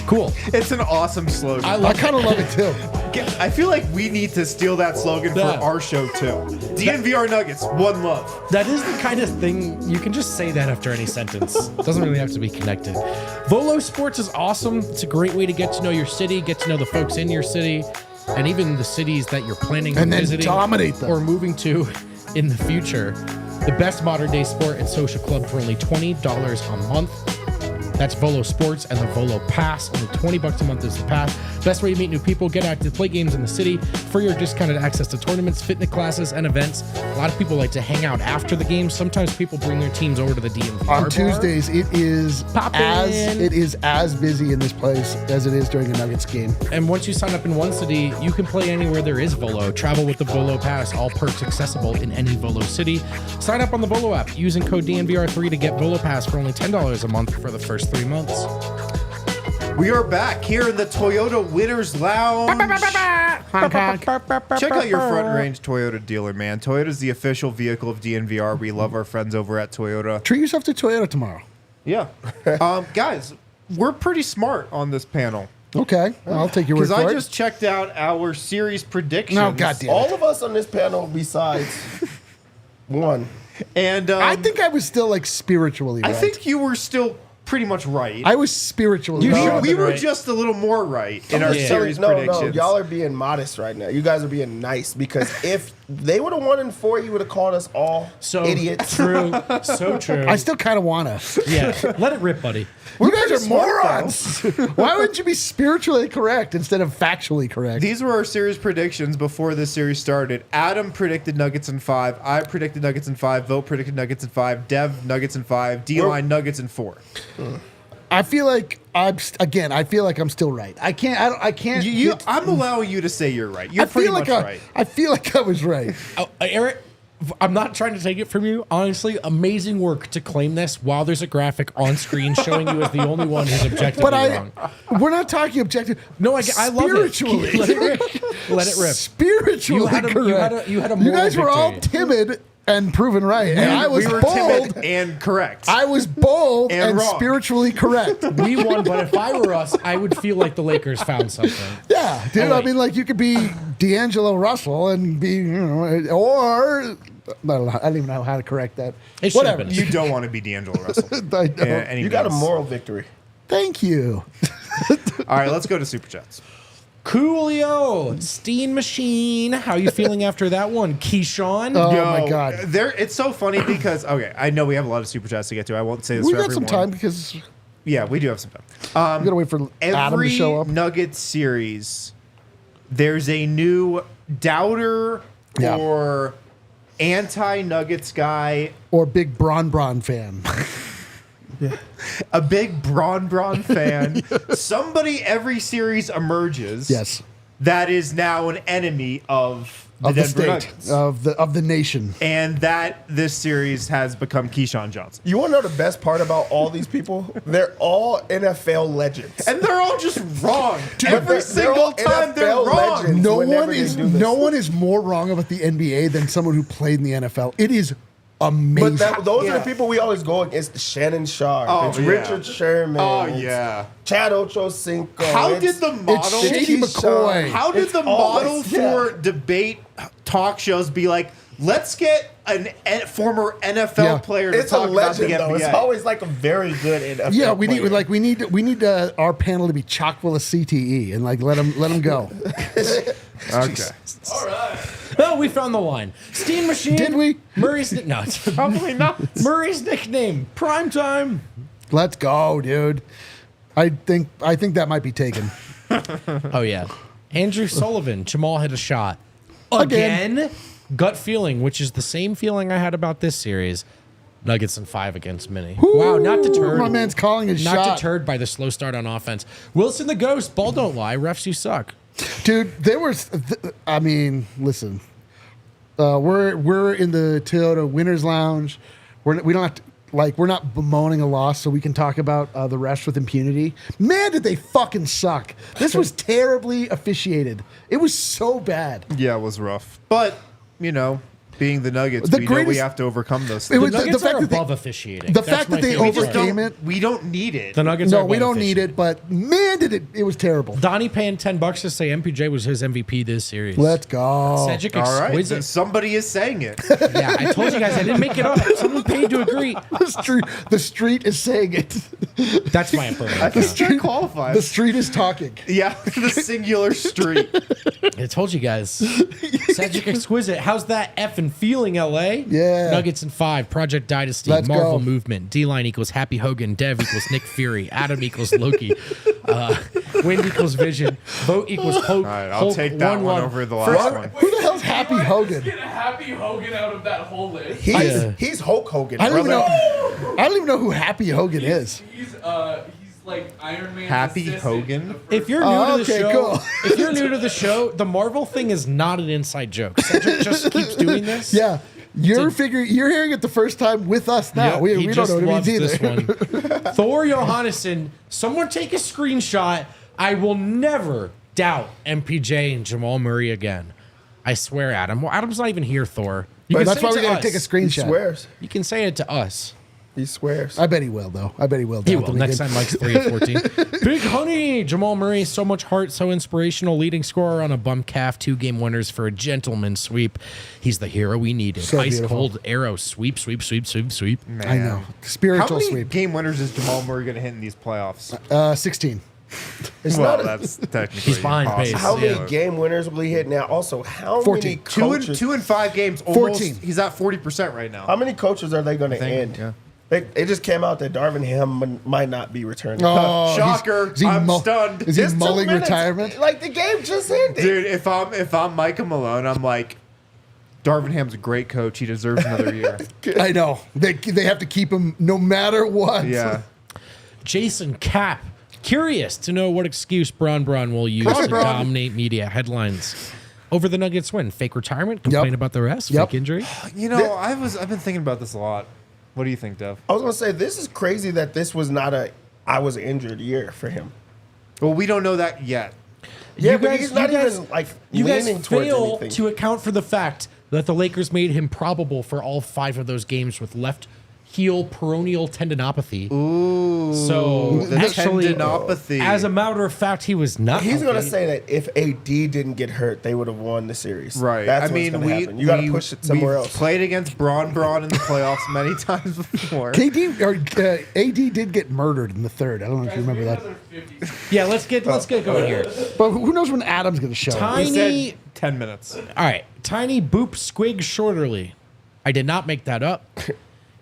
Speaker 7: Cool.
Speaker 5: It's an awesome slogan.
Speaker 6: I kind of love it too.
Speaker 5: I feel like we need to steal that slogan
Speaker 7: Yeah.
Speaker 5: for our show too. DNVR Nuggets, one love.
Speaker 7: That is the kind of thing you can just say that after any sentence. Doesn't really have to be connected. Volo Sports is awesome. It's a great way to get to know your city, get to know the folks in your city, and even the cities that you're planning on
Speaker 6: And then
Speaker 7: visiting
Speaker 6: dominate them.
Speaker 7: or moving to in the future. The best modern day sport and social club for only $20 a month. That's Volo Sports and the Volo Pass. Only $20 a month is the pass. Best way to meet new people, get active, play games in the city, free or discounted access to tournaments, fitness classes, and events. A lot of people like to hang out after the game. Sometimes people bring their teams over to the DNVR Bar.
Speaker 6: On Tuesdays, it is as busy in this place as it is during a Nuggets game.
Speaker 7: And once you sign up in one city, you can play anywhere there is Volo. Travel with the Volo Pass. All perks accessible in any Volo city. Sign up on the Volo app using code DNVR3 to get Volo Pass for only $10 a month for the first 3 months.
Speaker 5: We are back here in the Toyota Winners Lounge. Check out your Front Range Toyota dealer, man. Toyota's the official vehicle of DNVR. We love our friends over at Toyota.
Speaker 6: Treat yourself to Toyota tomorrow.
Speaker 5: Yeah. Guys, we're pretty smart on this panel.
Speaker 6: Okay, I'll take your word
Speaker 5: Because
Speaker 6: for
Speaker 5: I
Speaker 6: it.
Speaker 5: just checked out our series predictions.
Speaker 6: No, goddamn.
Speaker 8: All of us on this panel, besides one.
Speaker 5: And
Speaker 6: I think I was still like spiritually right.
Speaker 5: I think you were still pretty much right.
Speaker 6: I was spiritually
Speaker 5: We-
Speaker 6: right.
Speaker 5: we were
Speaker 7: right.
Speaker 5: just a little more right in
Speaker 8: I'm
Speaker 5: our
Speaker 8: just telling
Speaker 5: series
Speaker 8: you, no,
Speaker 5: predictions.
Speaker 8: y'all are being modest right now. You guys are being nice because if they would have won in 4, you would have called us all idiots.
Speaker 7: True. So true.
Speaker 6: I still kind of want to.
Speaker 7: Yeah. Let it rip, buddy.
Speaker 6: You guys are morons. Why wouldn't you be spiritually correct instead of factually correct?
Speaker 5: These were our series predictions before this series started. Adam predicted Nuggets in 5. I predicted Nuggets in 5. Vogt predicted Nuggets in 5. Dev, Nuggets in 5. D-line, Nuggets in 4.
Speaker 6: I feel like I'm still right. I can't.
Speaker 5: I'm allowing you to say you're right. You're pretty much right.
Speaker 6: I feel like I was right.
Speaker 7: Eric, I'm not trying to take it from you. Honestly, amazing work to claim this while there's a graphic on screen showing you as the only one who's objectively wrong.
Speaker 6: We're not talking objective.
Speaker 7: No, I love it. Let it rip. Let it rip.
Speaker 6: Spiritually correct.
Speaker 7: You
Speaker 6: You guys were all timid and proven right. And I was
Speaker 5: we were
Speaker 6: bold
Speaker 5: timid and correct.
Speaker 6: I was bold and
Speaker 5: wrong.
Speaker 6: Spiritually correct.
Speaker 7: We won, but if I were us, I would feel like the Lakers found something.
Speaker 6: Yeah, dude. I mean, like, you could be D'Angelo Russell and be, or I don't even know how to correct that.
Speaker 7: It
Speaker 6: Whatever.
Speaker 5: You don't want to be D'Angelo Russell.
Speaker 6: I don't.
Speaker 8: You got a moral victory.
Speaker 6: Thank you.
Speaker 5: All right, let's go to Superchats.
Speaker 7: Coolio, Steam Machine. How you feeling after that one, Keyshawn?
Speaker 6: Oh my God.
Speaker 5: It's so funny because, okay, I know we have a lot of Superchats to get to. I won't say this
Speaker 6: We
Speaker 5: for
Speaker 6: got
Speaker 5: everyone.
Speaker 6: some time because
Speaker 5: Yeah, we do have some time.
Speaker 6: we gotta wait for Adam to show up.
Speaker 5: Every Nuggets series, there's a new doubter
Speaker 6: Yeah.
Speaker 5: or anti-Nuggets guy,
Speaker 6: Or big Bron fan.
Speaker 5: a big Bron fan. Somebody every series emerges.
Speaker 6: Yes.
Speaker 5: That is now an enemy of the
Speaker 6: Of the
Speaker 5: Denver
Speaker 6: state.
Speaker 5: Nuggets.
Speaker 6: Of the nation.
Speaker 5: And that this series has become Keyshawn Johnson.
Speaker 8: You want to know the best part about all these people? They're all NFL legends.
Speaker 5: And they're all just wrong. Every
Speaker 8: they're
Speaker 5: single
Speaker 8: all
Speaker 5: time they're
Speaker 8: NFL
Speaker 5: wrong.
Speaker 8: legends. Whenever they do this.
Speaker 6: No one is more wrong about the NBA than someone who played in the NFL. It is amazing.
Speaker 8: But those are the people we always go against. Shannon Sharp.
Speaker 5: Oh,
Speaker 8: it's
Speaker 5: yeah.
Speaker 8: Richard Sherman.
Speaker 5: Oh,
Speaker 8: it's
Speaker 5: yeah.
Speaker 8: Chad Ochocinco.
Speaker 5: How did the model...
Speaker 6: it's Shady McCoy.
Speaker 5: How did
Speaker 8: It's
Speaker 5: the model
Speaker 8: always-
Speaker 5: for
Speaker 8: yeah.
Speaker 5: debate talk shows be like, let's get a former NFL
Speaker 6: Yeah.
Speaker 5: player to
Speaker 8: It's a
Speaker 5: talk about the
Speaker 8: legend, though.
Speaker 5: NBA?
Speaker 8: It's always like a very good NFL
Speaker 6: Yeah, we
Speaker 8: player.
Speaker 6: need our panel to be chock full of CTE and like let them go.
Speaker 5: Okay.
Speaker 7: Oh, we found the line. Steam Machine.
Speaker 6: Did we?
Speaker 7: Murray's no, it's probably not. Murray's nickname. Primetime.
Speaker 6: Let's go, dude. I think that might be taken.
Speaker 7: Oh yeah. Andrew Sullivan. Jamal hit a shot.
Speaker 6: Again.
Speaker 7: Again. Gut feeling, which is the same feeling I had about this series. Nuggets in 5 against Mini. Wow, not deterred.
Speaker 6: My man's calling his
Speaker 7: Not
Speaker 6: shot.
Speaker 7: deterred by the slow start on offense. Wilson the Ghost. Ball don't lie. Refs, you suck.
Speaker 6: Dude, there was. I mean, listen. We're in the Toyota Winners Lounge. We don't have to, like, we're not bemoaning a loss, so we can talk about the rest with impunity. Man, did they fucking suck! This was terribly officiated. It was so bad.
Speaker 5: Yeah, it was rough. But, you know, being the Nuggets,
Speaker 6: The
Speaker 5: we know we
Speaker 6: greatest-
Speaker 5: have to overcome those
Speaker 6: It
Speaker 5: things.
Speaker 6: was
Speaker 7: The
Speaker 6: the
Speaker 7: Nuggets
Speaker 6: fact
Speaker 7: are
Speaker 6: that they-
Speaker 7: above officiating.
Speaker 6: the
Speaker 7: That's
Speaker 6: fact
Speaker 7: my
Speaker 6: that they
Speaker 7: favorite part.
Speaker 6: overcame
Speaker 5: We don't need it.
Speaker 7: The Nuggets are
Speaker 6: No,
Speaker 7: above
Speaker 6: we don't need
Speaker 7: officiating.
Speaker 6: it, but man, did it was terrible.
Speaker 7: Donnie paying $10 to say MPJ was his MVP this series.
Speaker 6: Let's go.
Speaker 7: Cedric
Speaker 5: All right.
Speaker 7: exquisite.
Speaker 5: Then somebody is saying it.
Speaker 7: Yeah, I told you guys I didn't make it up. Someone paid to agree.
Speaker 6: The street is saying it.
Speaker 7: That's my improvement.
Speaker 5: I think that qualifies.
Speaker 6: The street is talking.
Speaker 5: Yeah, the singular street.
Speaker 7: I told you guys. Cedric exquisite. How's that effing feeling, LA?
Speaker 6: Yeah.
Speaker 7: Nuggets in 5. Project Dynasty.
Speaker 6: Let's
Speaker 7: Marvel
Speaker 6: go.
Speaker 7: Movement. D-line equals Happy Hogan. Dev equals Nick Fury. Adam equals Loki. Wind equals Vision. Vote equals Hulk.
Speaker 5: All right, I'll take that one
Speaker 7: love.
Speaker 5: over the last one.
Speaker 6: Who the hell's Happy Hogan?
Speaker 9: Get a Happy Hogan out of that whole list.
Speaker 8: He's Hulk Hogan.
Speaker 6: I don't even
Speaker 8: brother.
Speaker 6: know. I don't even know who Happy Hogan is.
Speaker 9: He's like Iron Man.
Speaker 5: Happy Hogan?
Speaker 7: If you're new
Speaker 6: Oh,
Speaker 7: to the
Speaker 6: okay,
Speaker 7: show,
Speaker 6: cool.
Speaker 7: if you're new to the show, the Marvel thing is not an inside joke. Cedric just keeps doing this.
Speaker 6: Yeah. You're hearing it the first time with us now.
Speaker 7: Yep,
Speaker 6: we
Speaker 7: he
Speaker 6: don't
Speaker 7: just
Speaker 6: know what it
Speaker 7: loves
Speaker 6: means
Speaker 7: this
Speaker 6: either.
Speaker 7: one. Thor Johannesson, someone take a screenshot. I will never doubt MPJ and Jamal Murray again. I swear, Adam. Well, Adam's not even here, Thor. You can
Speaker 6: That's
Speaker 7: say
Speaker 6: why
Speaker 7: it
Speaker 6: we're
Speaker 7: to
Speaker 6: gonna
Speaker 7: us.
Speaker 6: take a
Speaker 8: He
Speaker 6: screenshot.
Speaker 8: swears.
Speaker 7: You can say it to us.
Speaker 8: He swears.
Speaker 6: I bet he will, though. I bet he will.
Speaker 7: He
Speaker 6: doubt
Speaker 7: will.
Speaker 6: them
Speaker 7: Next
Speaker 6: again.
Speaker 7: time Mike's 3 of 14. Big Honey. Jamal Murray, so much heart, so inspirational. Leading scorer on a bump calf. 2-game winners for a gentleman sweep. He's the hero we needed.
Speaker 6: So
Speaker 7: Ice
Speaker 6: beautiful.
Speaker 7: cold arrow. Sweep.
Speaker 6: I know.
Speaker 5: How
Speaker 6: Spiritual
Speaker 5: many
Speaker 6: sweep.
Speaker 5: game winners is Jamal Murray going to hit in these playoffs?
Speaker 6: 16.
Speaker 8: It's
Speaker 5: Well,
Speaker 8: not.
Speaker 5: that's technically
Speaker 7: He's behind
Speaker 5: impossible.
Speaker 7: pace.
Speaker 8: How many
Speaker 7: Yeah.
Speaker 8: game winners will he hit now? Also, how
Speaker 6: 14.
Speaker 8: many coaches?
Speaker 5: Two in 5 games. Almost,
Speaker 6: 14.
Speaker 5: He's at 40% right now.
Speaker 8: How many coaches are they going to
Speaker 5: think,
Speaker 8: end?
Speaker 5: yeah.
Speaker 8: It just came out that Darvin Ham might not be returning.
Speaker 6: Oh,
Speaker 5: Shocker. I'm stunned.
Speaker 6: Is he
Speaker 8: Just 2
Speaker 6: mulling
Speaker 8: minutes.
Speaker 6: retirement?
Speaker 8: Like the game just ended.
Speaker 5: Dude, if I'm Micah Malone, I'm like, Darvin Ham's a great coach. He deserves another year.
Speaker 6: I know. They have to keep him no matter what.
Speaker 5: Yeah.
Speaker 7: Jason Cap, curious to know what excuse Bron will use to
Speaker 5: Bron.
Speaker 7: dominate media headlines over the Nuggets win. Fake retirement, complain about the rest,
Speaker 6: Yep.
Speaker 7: fake injury.
Speaker 5: You know, I've been thinking about this a lot. What do you think, Dev?
Speaker 8: I was going to say, this is crazy that this was not I was injured year for him.
Speaker 5: Well, we don't know that yet.
Speaker 8: Yeah, but he's not even like
Speaker 7: you guys
Speaker 8: leaning towards
Speaker 7: fail
Speaker 8: anything.
Speaker 7: to account for the fact that the Lakers made him probable for all 5 of those games with left heel peroneal tendinopathy.
Speaker 5: Ooh.
Speaker 7: So
Speaker 5: The
Speaker 7: actually,
Speaker 5: tendinopathy.
Speaker 7: as a matter of fact, he was not.
Speaker 8: He's going to
Speaker 7: healthy.
Speaker 8: say that if AD didn't get hurt, they would have won the series.
Speaker 5: Right.
Speaker 8: That's
Speaker 5: I
Speaker 8: what's
Speaker 5: mean,
Speaker 8: going to happen. You got to push it somewhere
Speaker 5: we've
Speaker 8: else.
Speaker 5: Played against Bron in the playoffs many times before.
Speaker 6: AD did get murdered in the third. I don't know if you remember that.
Speaker 7: Yeah, let's get going here.
Speaker 6: But who knows when Adam's going to show up?
Speaker 5: He
Speaker 7: Tiny.
Speaker 5: said 10 minutes.
Speaker 7: All right, Tiny Boop Squig Shorterly. I did not make that up.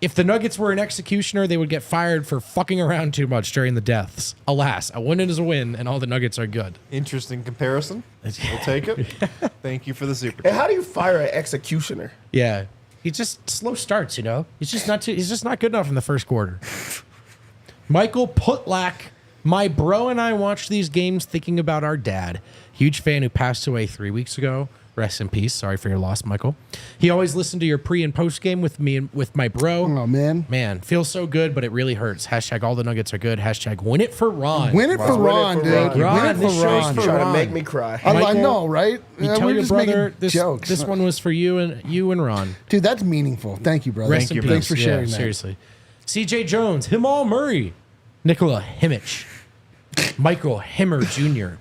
Speaker 7: If the Nuggets were an executioner, they would get fired for fucking around too much during the deaths. Alas, a win is a win, and all the Nuggets are good.
Speaker 5: Interesting comparison. We'll take it. Thank you for the super.
Speaker 8: And how do you fire an executioner?
Speaker 7: Yeah, he just slow starts. You know, he's just not good enough in the first quarter. Michael Putlack, my bro and I watched these games thinking about our dad. Huge fan who passed away 3 weeks ago. Rest in peace. Sorry for your loss, Michael. He always listened to your pre and post game with me and with my bro.
Speaker 6: Oh, man.
Speaker 7: Man, feels so good, but it really hurts. Hashtag all the Nuggets are good. Hashtag win it for Ron.
Speaker 6: Win it for Ron, dude.
Speaker 7: Ron,
Speaker 6: Win it
Speaker 7: this
Speaker 6: for
Speaker 7: show's
Speaker 6: Ron.
Speaker 7: for
Speaker 8: Trying
Speaker 7: Ron.
Speaker 8: to make me cry.
Speaker 6: I
Speaker 7: Michael,
Speaker 6: know, right?
Speaker 7: You tell
Speaker 6: we're
Speaker 7: your
Speaker 6: just
Speaker 7: brother
Speaker 6: making
Speaker 7: this,
Speaker 6: jokes.
Speaker 7: this one was for you and Ron.
Speaker 6: Dude, that's meaningful. Thank you, brother.
Speaker 7: Rest in peace.
Speaker 6: Thanks for sharing that.
Speaker 7: Seriously. CJ Jones, Jamal Murray, Nikola Jokic, Michael Himmer Jr.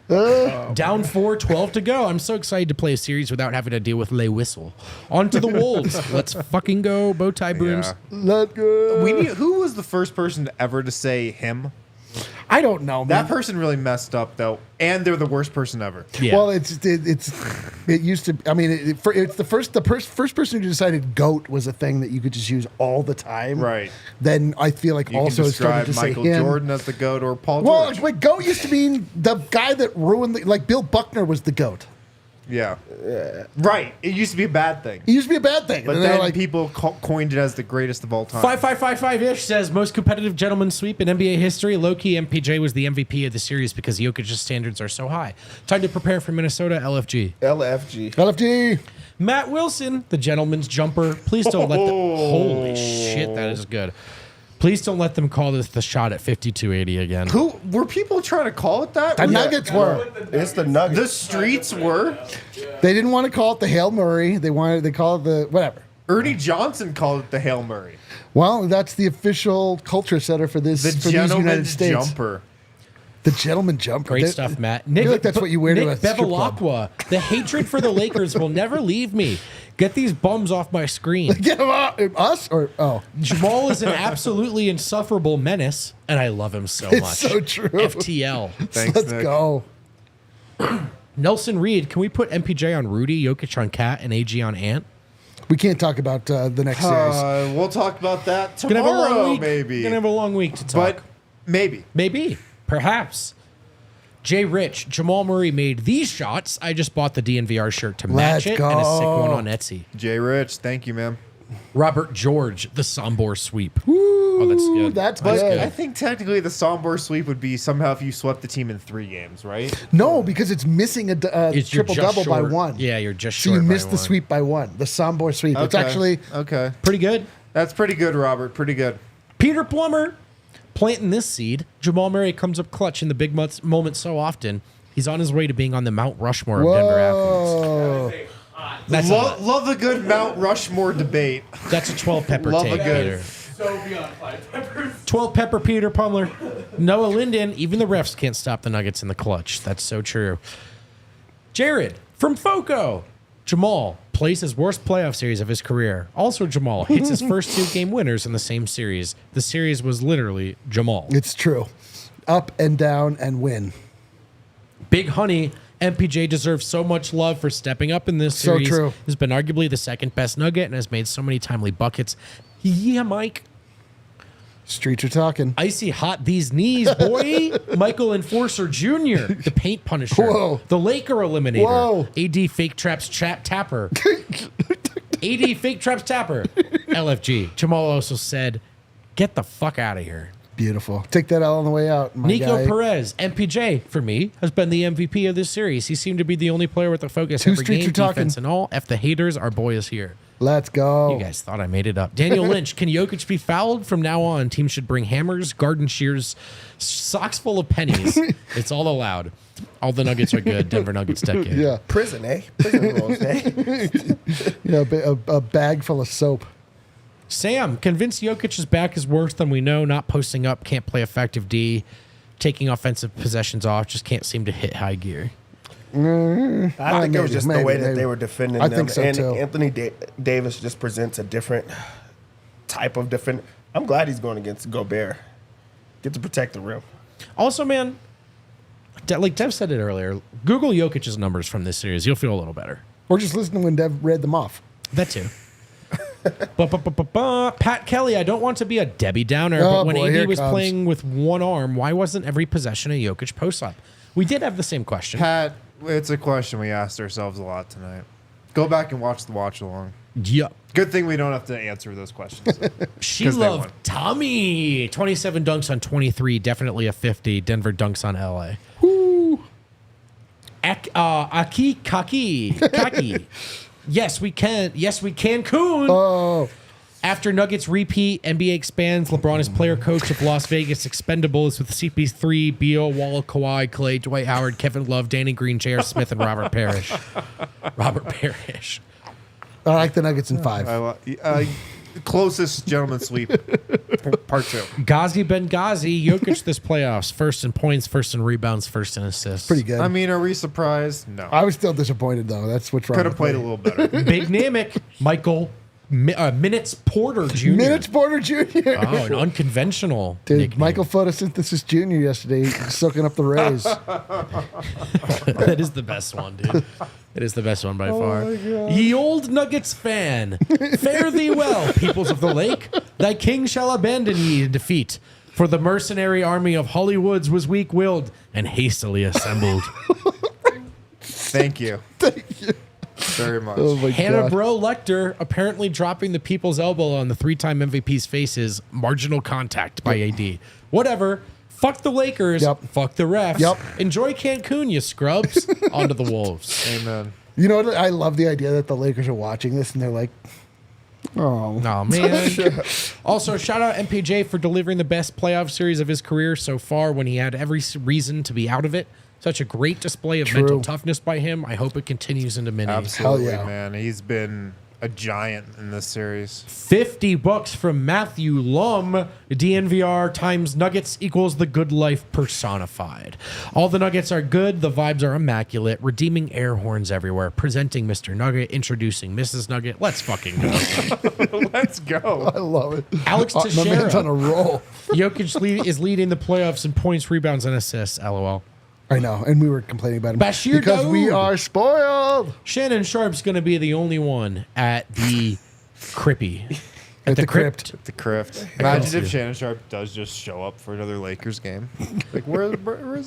Speaker 7: Down 4, 12 to go. I'm so excited to play a series without having to deal with Lay Whistle. On to the Wolves. Let's fucking go, bow tie brooms.
Speaker 5: Yeah.
Speaker 6: Let go.
Speaker 5: Who was the first person ever to say him?
Speaker 6: I don't know, man.
Speaker 5: That person really messed up though, and they're the worst person ever.
Speaker 7: Yeah.
Speaker 6: Well, it used to. I mean, it's the first person who decided "goat" was a thing that you could just use all the time.
Speaker 5: Right.
Speaker 6: Then I feel like
Speaker 5: You
Speaker 6: also
Speaker 5: can
Speaker 6: started
Speaker 5: describe
Speaker 6: to
Speaker 5: Michael
Speaker 6: say him.
Speaker 5: Jordan as the GOAT or Paul
Speaker 6: Well,
Speaker 5: George.
Speaker 6: like goat used to mean the guy that ruined like Bill Buckner was the goat.
Speaker 5: Yeah. Right. It used to be a bad thing.
Speaker 6: He used to be a bad thing,
Speaker 5: But
Speaker 6: and they're
Speaker 5: then
Speaker 6: like,
Speaker 5: people coined it as the greatest of all time.
Speaker 7: 5555-ish says most competitive gentleman sweep in NBA history. Low-key MPJ was the MVP of the series because Jokic's standards are so high. Time to prepare for Minnesota, LFG.
Speaker 8: LFG.
Speaker 6: LFG.
Speaker 7: Matt Wilson, the gentleman's jumper. Please don't let them. Holy shit, that is good. Please don't let them call this the shot at 5280 again.
Speaker 5: Who were people trying to call it that?
Speaker 6: The Nuggets were.
Speaker 8: It's the Nuggets.
Speaker 5: The streets were.
Speaker 6: They didn't want to call it the Hail Murray. They call it the whatever.
Speaker 5: Ernie Johnson called it the Hail Murray.
Speaker 6: Well, that's the official culture setter for this
Speaker 5: The
Speaker 6: for these United
Speaker 5: gentleman's
Speaker 6: States.
Speaker 5: jumper.
Speaker 6: The gentleman jumper.
Speaker 7: Great
Speaker 6: They-
Speaker 7: stuff, Matt.
Speaker 6: I feel like that's what you wear to
Speaker 7: Nick
Speaker 6: a strip club.
Speaker 7: Bevilacqua. The hatred for the Lakers will never leave me. Get these bums off my screen.
Speaker 6: Get him out. Us or
Speaker 7: Jamal is an absolutely insufferable menace, and I love him so
Speaker 6: It's
Speaker 7: much.
Speaker 6: so true.
Speaker 7: FTL.
Speaker 5: Thanks,
Speaker 6: Let's
Speaker 5: Nick.
Speaker 6: go.
Speaker 7: Nelson Reed, can we put MPJ on Rudy, Jokic on Cat, and AG on Ant?
Speaker 6: We can't talk about the next series.
Speaker 5: We'll talk about that
Speaker 7: Gonna have a long
Speaker 5: tomorrow,
Speaker 7: week.
Speaker 5: maybe.
Speaker 7: Gonna have a long week to talk.
Speaker 5: But maybe.
Speaker 7: Maybe. Perhaps. Jay Rich, Jamal Murray made these shots. I just bought the DNVR shirt to match
Speaker 6: Let's
Speaker 7: it and a sick
Speaker 6: go.
Speaker 7: one on Etsy.
Speaker 5: Jay Rich, thank you, man.
Speaker 7: Robert George, the Sombor sweep. Oh, that's good.
Speaker 6: That's
Speaker 5: But
Speaker 6: good.
Speaker 5: I think technically the Sombor sweep would be somehow if you swept the team in 3 games, right?
Speaker 6: No, because it's missing a
Speaker 7: It's you're
Speaker 6: triple
Speaker 7: just
Speaker 6: double by
Speaker 7: short.
Speaker 6: one.
Speaker 7: Yeah, you're just
Speaker 6: So
Speaker 7: short.
Speaker 6: you
Speaker 7: by
Speaker 6: missed the
Speaker 7: one.
Speaker 6: sweep by one. The Sombor sweep. It's
Speaker 5: Okay.
Speaker 6: actually
Speaker 5: Okay.
Speaker 7: Pretty good.
Speaker 5: That's pretty good, Robert. Pretty good.
Speaker 7: Peter Plummer planting this seed. Jamal Murray comes up clutch in the big moment so often. He's on his way to being on the Mount Rushmore of Denver athletes.
Speaker 6: whoa.
Speaker 7: That's
Speaker 5: Love a good Mount Rushmore debate.
Speaker 7: That's a 12 pepper
Speaker 5: Love a
Speaker 7: take,
Speaker 5: good-
Speaker 7: Peter.
Speaker 9: So beyond 5 peppers.
Speaker 7: 12 pepper Peter Plummer. Noah Linden. Even the refs can't stop the Nuggets in the clutch. That's so true. Jared from Foco. Jamal plays his worst playoff series of his career. Also, Jamal hits his first 2 game winners in the same series. The series was literally Jamal.
Speaker 6: It's true. up and down and win.
Speaker 7: Big Honey, MPJ deserves so much love for stepping up in this
Speaker 6: So
Speaker 7: series.
Speaker 6: true.
Speaker 7: Has been arguably the second best Nugget and has made so many timely buckets. Yeah, Mike.
Speaker 6: Streets are talking.
Speaker 7: Icy hot these knees, boy. Michael Enforcer Jr., the paint punisher.
Speaker 6: Whoa.
Speaker 7: The Laker eliminator.
Speaker 6: Whoa.
Speaker 7: AD fake traps tapper. AD fake traps tapper. LFG. Jamal also said, get the fuck out of here.
Speaker 6: Beautiful. Take that L on the way out, my
Speaker 7: Nico
Speaker 6: guy.
Speaker 7: Perez, MPJ, for me, has been the MVP of this series. He seemed to be the only player with a focus
Speaker 6: Two
Speaker 7: every
Speaker 6: streets
Speaker 7: game,
Speaker 6: are talking.
Speaker 7: defense and all. F the haters, our boy is here.
Speaker 6: Let's go.
Speaker 7: You guys thought I made it up. Daniel Lynch, can Jokic be fouled? From now on, teams should bring hammers, garden shears, socks full of pennies. It's all allowed. All the Nuggets are good. Denver Nuggets decade.
Speaker 6: Yeah.
Speaker 8: Prison, eh? Prison rules, eh?
Speaker 6: Yeah, a bag full of soap.
Speaker 7: Sam, convinced Jokic's back is worse than we know. Not posting up, can't play effective D, taking offensive possessions off, just can't seem to hit high gear.
Speaker 8: I think it was just the way that
Speaker 6: maybe.
Speaker 8: they were defending
Speaker 6: I
Speaker 8: them.
Speaker 6: think so,
Speaker 8: and
Speaker 6: too.
Speaker 8: Anthony Davis just presents a different type of defender. I'm glad he's going against Gobert. Get to protect the rim.
Speaker 7: Also, man, like Dev said it earlier, Google Jokic's numbers from this series. You'll feel a little better.
Speaker 6: Or just listen when Dev read them off.
Speaker 7: That too. Pat Kelly, I don't want to be a Debbie Downer,
Speaker 6: Oh,
Speaker 7: but when
Speaker 6: boy,
Speaker 7: AD
Speaker 6: here it
Speaker 7: was
Speaker 6: comes.
Speaker 7: playing with one arm, why wasn't every possession a Jokic post-up? We did have the same question.
Speaker 5: Pat, it's a question we asked ourselves a lot tonight. Go back and watch the watch along.
Speaker 7: Yep.
Speaker 5: Good thing we don't have to answer those questions.
Speaker 7: She
Speaker 5: 'Cause they
Speaker 7: loved
Speaker 5: won.
Speaker 7: Tommy. 27 dunks on 23, definitely a 50. Denver dunks on LA. Aki Kaki. Yes, we can. Yes, we can. Cancun.
Speaker 6: Oh,
Speaker 7: After Nuggets repeat, NBA expands. LeBron is player coach of Las Vegas Expendables with CP3, Beal, Wall, Kawhi, Clay, Dwight Howard, Kevin Love, Danny Green, J.R. Smith, and Robert Parrish. Robert Parrish.
Speaker 6: I like the Nuggets in 5.
Speaker 5: Closest gentleman sweep. Part 2.
Speaker 7: Ghazi Benghazi, Jokic this playoffs. First in points, first in rebounds, first in assists.
Speaker 6: Pretty good.
Speaker 5: I mean, are we surprised? No.
Speaker 6: I was still disappointed, though. That's what's wrong.
Speaker 5: Could have
Speaker 6: with
Speaker 5: played a
Speaker 6: me.
Speaker 5: little better.
Speaker 7: Big Namek, Michael Minutes Porter Jr.
Speaker 6: Minutes Porter Jr.
Speaker 7: Oh, an unconventional
Speaker 6: Dude,
Speaker 7: nickname.
Speaker 6: Michael Photosynthesis Jr. yesterday soaking up the rays.
Speaker 7: That is the best one, dude. It is the best one by far. Ye old Nuggets fan, fare thee well, peoples of the lake. Thy king shall abandon ye in defeat. For the mercenary army of Hollywoods was weak-willed and hastily assembled.
Speaker 5: Thank you. Very much.
Speaker 6: Oh my
Speaker 7: Hannah
Speaker 6: God.
Speaker 7: Bro Lecter apparently dropping the people's elbow on the 3-time MVP's faces. Marginal contact by AD. Whatever. Fuck the Lakers.
Speaker 6: Yep.
Speaker 7: Fuck the refs.
Speaker 6: Yep.
Speaker 7: Enjoy Cancun, you scrubs. On to the Wolves.
Speaker 5: Amen.
Speaker 6: You know what? I love the idea that the Lakers are watching this and they're like, oh.
Speaker 7: Oh, man. Also, shout out MPJ for delivering the best playoff series of his career so far when he had every reason to be out of it. Such a great display of
Speaker 6: True.
Speaker 7: mental toughness by him. I hope it continues into mini.
Speaker 5: Absolutely,
Speaker 6: Hell yeah.
Speaker 5: man. He's been a giant in this series.
Speaker 7: $50 from Matthew Lum. DNVR times Nuggets equals the good life personified. All the Nuggets are good. The vibes are immaculate. Redeeming air horns everywhere. Presenting Mr. Nugget. Introducing Mrs. Nugget. Let's fucking go.
Speaker 5: Let's go.
Speaker 6: I love it.
Speaker 7: Alex
Speaker 6: My man's on
Speaker 7: Teixeira.
Speaker 6: a roll.
Speaker 7: Jokic is leading the playoffs in points, rebounds, and assists. LOL.
Speaker 6: I know, and we were complaining about him.
Speaker 7: Bashir
Speaker 6: because we
Speaker 7: Daoud.
Speaker 6: are spoiled.
Speaker 7: Shannon Sharp's going to be the only one at the Crippy.
Speaker 6: At the crypt.
Speaker 5: The Crypt. Imagine if Shannon Sharp does just show up for another Lakers game. Like, where's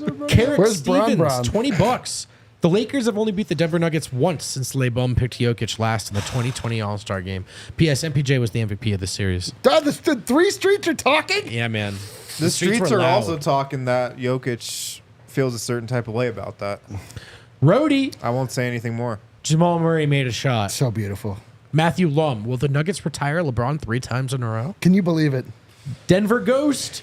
Speaker 5: everybody?
Speaker 7: Carrot
Speaker 6: Where's Bron
Speaker 7: Stevens,
Speaker 6: Bron?
Speaker 7: $20. The Lakers have only beat the Denver Nuggets once since LeBron picked Jokic last in the 2020 All-Star game. P.S. MPJ was the MVP of the series.
Speaker 6: God, the 3 streets are talking.
Speaker 7: Yeah, man.
Speaker 5: The streets
Speaker 7: were
Speaker 5: are
Speaker 7: loud.
Speaker 5: also talking that Jokic feels a certain type of way about that.
Speaker 7: Rhodey,
Speaker 5: I won't say anything more.
Speaker 7: Jamal Murray made a shot.
Speaker 6: So beautiful.
Speaker 7: Matthew Lum, will the Nuggets retire LeBron 3 times in a row?
Speaker 6: Can you believe it?
Speaker 7: Denver Ghost.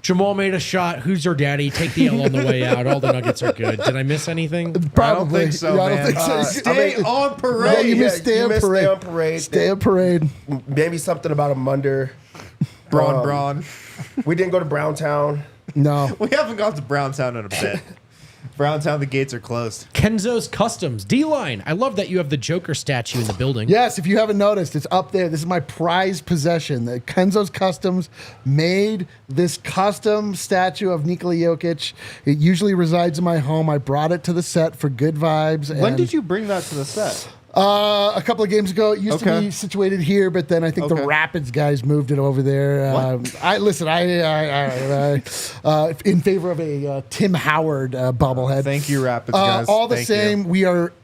Speaker 7: Jamal made a shot. Who's your daddy? Take the L on the way out. All the Nuggets are good. Did I miss anything?
Speaker 6: Probably.
Speaker 5: think so,
Speaker 6: Yeah, I don't
Speaker 5: man.
Speaker 6: think so.
Speaker 5: Stay on parade.
Speaker 6: Yeah, you missed stay
Speaker 8: you
Speaker 6: on
Speaker 8: missed
Speaker 6: parade.
Speaker 8: Stay on parade.
Speaker 6: Stay on parade.
Speaker 8: Maybe something about a Munder.
Speaker 5: Braun.
Speaker 8: We didn't go to Browntown.
Speaker 6: No.
Speaker 5: We haven't gone to Browntown in a bit. Browntown, the gates are closed.
Speaker 7: Kenzo's Customs. D-Line. I love that you have the Joker statue in the building.
Speaker 6: Yes, if you haven't noticed, it's up there. This is my prized possession. The Kenzo's Customs made this custom statue of Nikola Jokic. It usually resides in my home. I brought it to the set for good vibes.
Speaker 5: When did you bring that to the set?
Speaker 6: A couple of games ago. It used to be situated here, but then I think the Rapids guys moved it over there. I in favor of a Tim Howard bobblehead.
Speaker 5: Thank you, Rapids guys.
Speaker 6: All the
Speaker 5: Thank
Speaker 6: same,
Speaker 5: you.
Speaker 6: we are.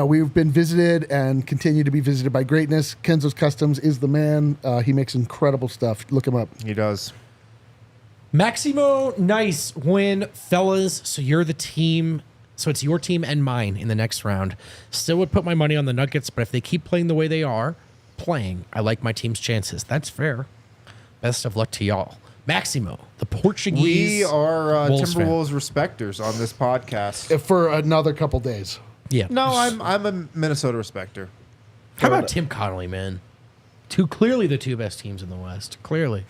Speaker 6: We've been visited and continue to be visited by greatness. Kenzo's Customs is the man. He makes incredible stuff. Look him up.
Speaker 5: He does.
Speaker 7: Maximo, nice win, fellas. So you're the team. So it's your team and mine in the next round. Still would put my money on the Nuggets, but if they keep playing the way they are playing, I like my team's chances. That's fair. Best of luck to y'all. Maximo, the Portuguese.
Speaker 5: We are
Speaker 7: Wolves fan.
Speaker 5: Timberwolves respecters on this podcast.
Speaker 6: For another couple days.
Speaker 7: Yeah.
Speaker 5: No, I'm a Minnesota respecter.
Speaker 7: How about Tim Connolly, man? Clearly the two best teams in the West. Clearly.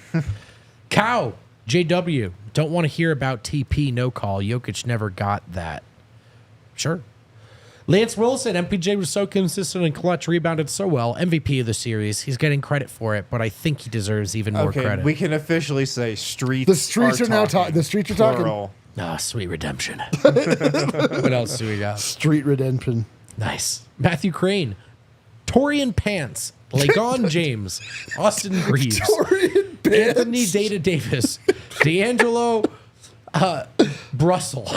Speaker 7: Cow, JW, don't want to hear about TP, no call. Jokic never got that. Sure. Lance Wilson, MPJ was so consistent and clutch, rebounded so well. MVP of the series. He's getting credit for it, but I think he deserves even more credit.
Speaker 5: We can officially say streets.
Speaker 6: The streets are now
Speaker 5: talking.
Speaker 6: the streets are talking.
Speaker 5: Plural.
Speaker 7: Ah, sweet redemption. What else do we got?
Speaker 6: Street redemption.
Speaker 7: Nice. Matthew Crane, Torian Pants, LeBron James, Austin Reeves,
Speaker 6: Torian Pants.
Speaker 7: Anthony Data Davis, D'Angelo Brussel,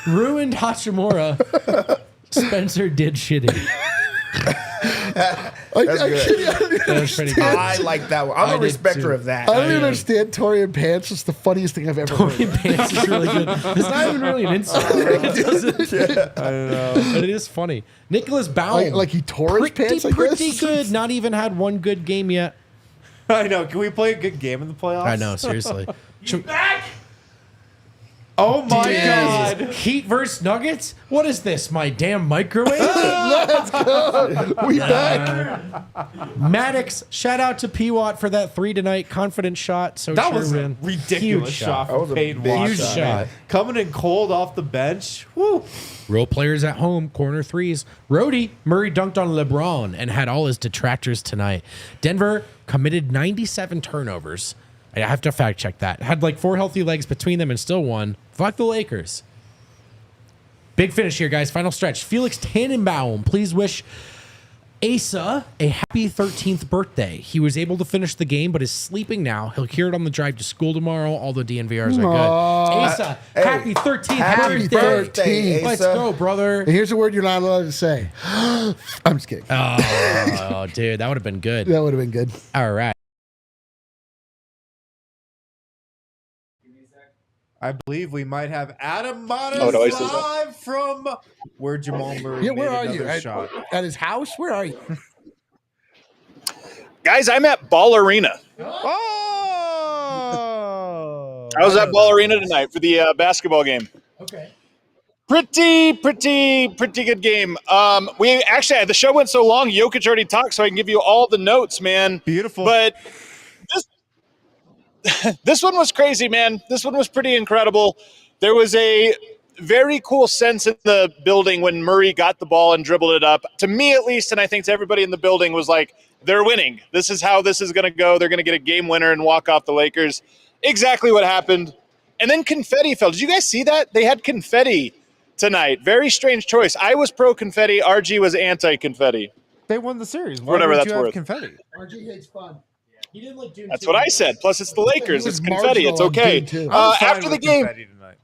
Speaker 7: Ruined Hachimura, Spencer did shitty.
Speaker 8: That's good.
Speaker 7: That was pretty good.
Speaker 8: I like that one. I'm
Speaker 7: I
Speaker 8: a
Speaker 7: did
Speaker 8: respecter
Speaker 7: too.
Speaker 8: of that.
Speaker 6: I don't even understand Torian Pants. It's the funniest thing I've ever
Speaker 7: Torian
Speaker 6: heard.
Speaker 7: Pants is really good. It's not even really an insult. It doesn't.
Speaker 5: I don't know.
Speaker 7: But it is funny. Nicholas Baum.
Speaker 6: Like he tore his pants, I
Speaker 7: Pretty
Speaker 6: guess?
Speaker 7: good. Not even had one good game yet.
Speaker 5: I know. Can we play a good game in the playoffs?
Speaker 7: I know, seriously.
Speaker 9: Back!
Speaker 5: Oh my God.
Speaker 7: Heat versus Nuggets? What is this? My damn microwave?
Speaker 6: Let's go. We back.
Speaker 7: Maddox, shout out to P-Watt for that 3 tonight. Confident shot. So
Speaker 5: That
Speaker 7: true,
Speaker 5: was a
Speaker 7: man.
Speaker 5: ridiculous
Speaker 7: Huge
Speaker 5: shot
Speaker 8: That
Speaker 5: from
Speaker 8: was a
Speaker 5: Peyton
Speaker 8: big
Speaker 5: Watson.
Speaker 7: Huge shot.
Speaker 5: Coming in cold off the bench. Woo.
Speaker 7: Role players at home, corner threes. Rhodey, Murray dunked on LeBron and had all his detractors tonight. Denver committed 97 turnovers. I have to fact check that. Had like 4 healthy legs between them and still won. Fuck the Lakers. Big finish here, guys. Final stretch. Felix Tannenbaum, please wish Asa a happy 13th birthday. He was able to finish the game, but is sleeping now. He'll hear it on the drive to school tomorrow. All the DNVRs are good. Asa, happy 13th
Speaker 8: Happy birthday,
Speaker 7: Let's
Speaker 8: Asa.
Speaker 7: go, brother.
Speaker 6: And here's a word you're not allowed to say. I'm just kidding.
Speaker 7: Oh, dude, that would have been good.
Speaker 6: That would have been good.
Speaker 7: All right.
Speaker 5: I believe we might have Adam Matas
Speaker 10: Oh, no, he says
Speaker 5: live from where Jamal Murray
Speaker 6: Yeah, where
Speaker 5: made
Speaker 6: are you?
Speaker 5: another shot.
Speaker 6: At his house? Where are you?
Speaker 10: Guys, I'm at Ball Arena.
Speaker 5: Oh!
Speaker 10: I was at Ball Arena tonight for the basketball game.
Speaker 7: Okay.
Speaker 10: Pretty good game. We actually, the show went so long, Jokic already talked, so I can give you all the notes, man.
Speaker 5: Beautiful.
Speaker 10: But this one was crazy, man. This one was pretty incredible. There was a very cool sense in the building when Murray got the ball and dribbled it up. To me, at least, and I think to everybody in the building, was like, they're winning. This is how this is going to go. They're going to get a game winner and walk off the Lakers. Exactly what happened. And then confetti fell. Did you guys see that? They had confetti tonight. Very strange choice. I was pro confetti. RG was anti confetti.
Speaker 5: They won the series. Why
Speaker 10: Whatever
Speaker 5: would
Speaker 10: that's
Speaker 5: you have
Speaker 10: worth.
Speaker 5: confetti?
Speaker 6: RG hates fun.
Speaker 7: He didn't like Dune
Speaker 10: That's
Speaker 7: 2.
Speaker 10: what I said. Plus, it's the Lakers.
Speaker 6: was
Speaker 10: It's confetti. It's
Speaker 6: marginal on
Speaker 10: okay.
Speaker 6: Dune 2.
Speaker 5: I'm fine
Speaker 10: After the
Speaker 5: with
Speaker 10: game,
Speaker 5: confetti tonight.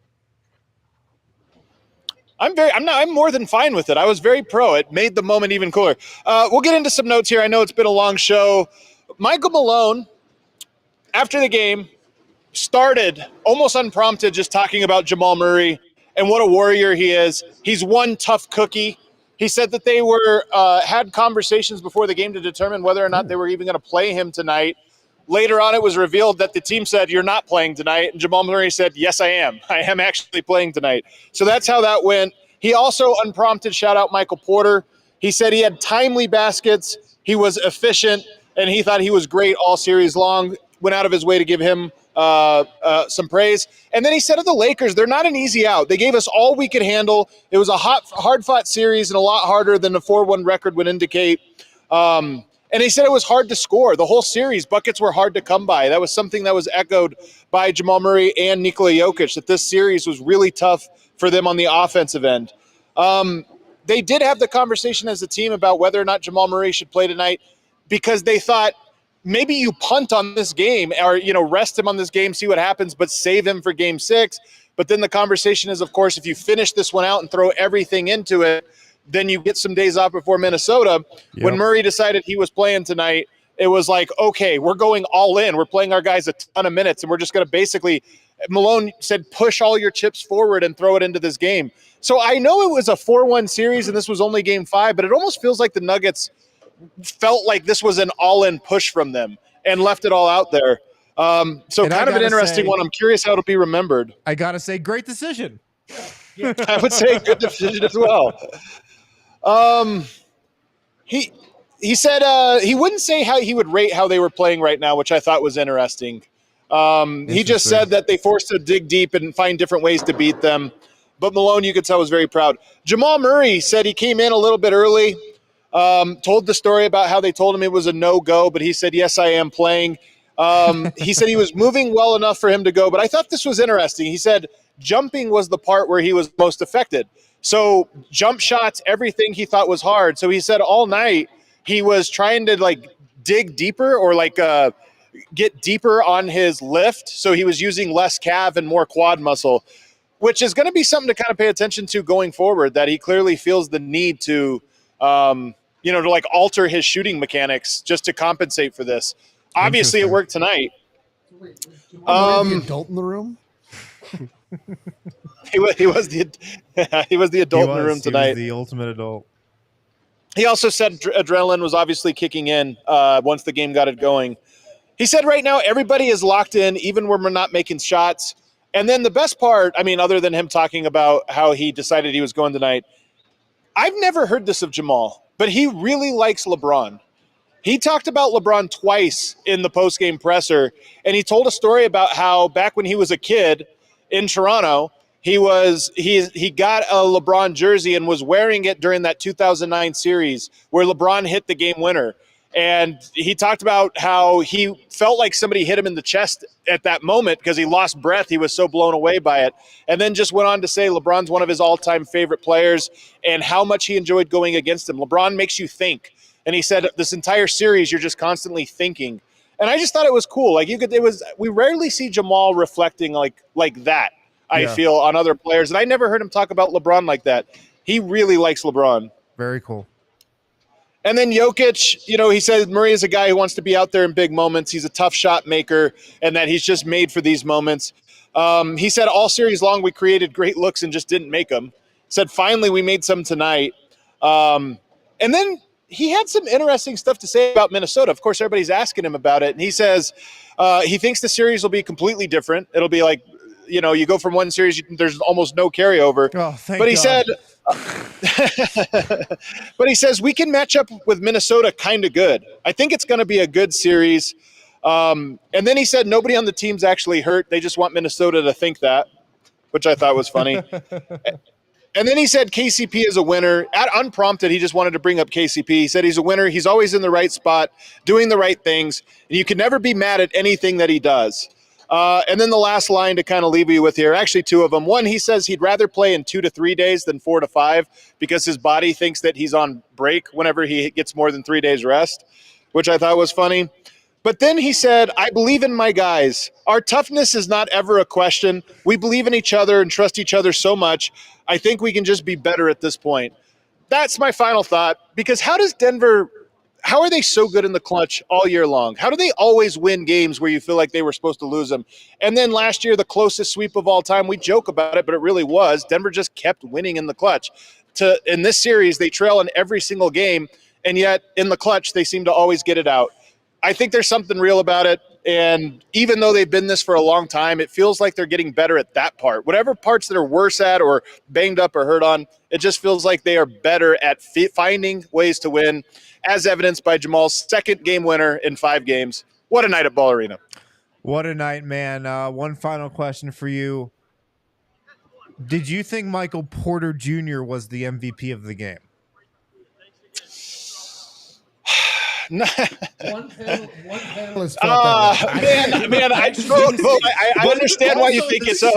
Speaker 10: I'm more than fine with it. I was very pro. It made the moment even cooler. We'll get into some notes here. I know it's been a long show. Michael Malone, after the game, started almost unprompted just talking about Jamal Murray and what a warrior he is. He's one tough cookie. He said that they were had conversations before the game to determine whether or not they were even going to play him tonight. Later on, it was revealed that the team said, "You're not playing tonight." And Jamal Murray said, "Yes, I am. I am actually playing tonight." So that's how that went. He also, unprompted, shout out Michael Porter. He said he had timely baskets. He was efficient, and he thought he was great all series long. Went out of his way to give him some praise. And then he said of the Lakers, they're not an easy out. They gave us all we could handle. It was a hard-fought series and a lot harder than the 4-1 record would indicate. And he said it was hard to score. The whole series, buckets were hard to come by. That was something that was echoed by Jamal Murray and Nikola Jokic, that this series was really tough for them on the offensive end. They did have the conversation as a team about whether or not Jamal Murray should play tonight, because they thought maybe you punt on this game or, rest him on this game, see what happens, but save him for game 6. But then the conversation is, of course, if you finish this one out and throw everything into it, then you get some days off before Minnesota. Yep. When Murray decided he was playing tonight, it was like, okay, we're going all in. We're playing our guys a ton of minutes, and we're just going to basically, Malone said, push all your chips forward and throw it into this game. So I know it was a 4-1 series, and this was only game 5, but it almost feels like the Nuggets felt like this was an all-in push from them and left it all out there. So kind of an interesting one. I'm curious how it'll be remembered.
Speaker 11: I got to say, great decision.
Speaker 10: I would say good decision as well. He said he wouldn't say how he would rate how they were playing right now, which I thought was interesting. He just said that they forced to dig deep and find different ways to beat them. But Malone, you could tell, was very proud. Jamal Murray said he came in a little bit early, told the story about how they told him it was a no-go, but he said, yes, I am playing. He said he was moving well enough for him to go, but I thought this was interesting. He said jumping was the part where he was most affected. So jump shots, everything he thought was hard. So he said all night he was trying to dig deeper or get deeper on his lift. So he was using less calf and more quad muscle, which is going to be something to kind of pay attention to going forward, that he clearly feels the need to, to alter his shooting mechanics just to compensate for this. Obviously it worked tonight.
Speaker 6: The adult in the room?
Speaker 10: He was the adult in the room tonight.
Speaker 5: He was the ultimate adult.
Speaker 10: He also said adrenaline was obviously kicking in once the game got it going. He said right now everybody is locked in, even when we're not making shots. And then the best part, other than him talking about how he decided he was going tonight, I've never heard this of Jamal, but he really likes LeBron. He talked about LeBron twice in the post-game presser, and he told a story about how back when he was a kid in Toronto, he got a LeBron jersey and was wearing it during that 2009 series where LeBron hit the game winner. And he talked about how he felt like somebody hit him in the chest at that moment because he lost breath. He was so blown away by it. And then just went on to say LeBron's one of his all-time favorite players and how much he enjoyed going against him. LeBron makes you think. And he said this entire series, you're just constantly thinking. And I just thought it was cool. We rarely see Jamal reflecting like that, I feel, on other players. And I never heard him talk about LeBron like that. He really likes LeBron.
Speaker 11: Very cool.
Speaker 10: And then Jokic, he said Murray is a guy who wants to be out there in big moments. He's a tough shot maker and that he's just made for these moments. He said all series long we created great looks and just didn't make them. Said finally we made some tonight. And then he had some interesting stuff to say about Minnesota. Of course, everybody's asking him about it. And he says he thinks the series will be completely different. It'll be like, you go from one series, there's almost no carryover.
Speaker 11: Oh, thank
Speaker 10: but he
Speaker 11: God.
Speaker 10: said, but he says we can match up with Minnesota kind of good. I think it's going to be a good series. And then he said nobody on the team's actually hurt. They just want Minnesota to think that, which I thought was funny. And then he said KCP is a winner. Unprompted, he just wanted to bring up KCP. He said he's a winner. He's always in the right spot, doing the right things. And you can never be mad at anything that he does. And then the last line to kind of leave you with here, actually two of them. One, he says he'd rather play in 2 to 3 days than 4 to 5 because his body thinks that he's on break whenever he gets more than 3 days rest, which I thought was funny. But then he said, I believe in my guys. Our toughness is not ever a question. We believe in each other and trust each other so much. I think we can just be better at this point. That's my final thought, because how are they so good in the clutch all year long? How do they always win games where you feel like they were supposed to lose them? And then last year, the closest sweep of all time, we joke about it, but it really was. Denver just kept winning in the clutch. In this series, they trail in every single game, and yet in the clutch, they seem to always get it out. I think there's something real about it. And even though they've been this for a long time, it feels like they're getting better at that part. Whatever parts that are worse at or banged up or hurt on, it just feels like they are better at finding ways to win, as evidenced by Jamal's second game winner in 5 games. What a night at Ball Arena.
Speaker 5: What a night, man. One final question for you. Did you think Michael Porter Jr. was the MVP of the game?
Speaker 7: One panelist
Speaker 10: I understand why you think it's so.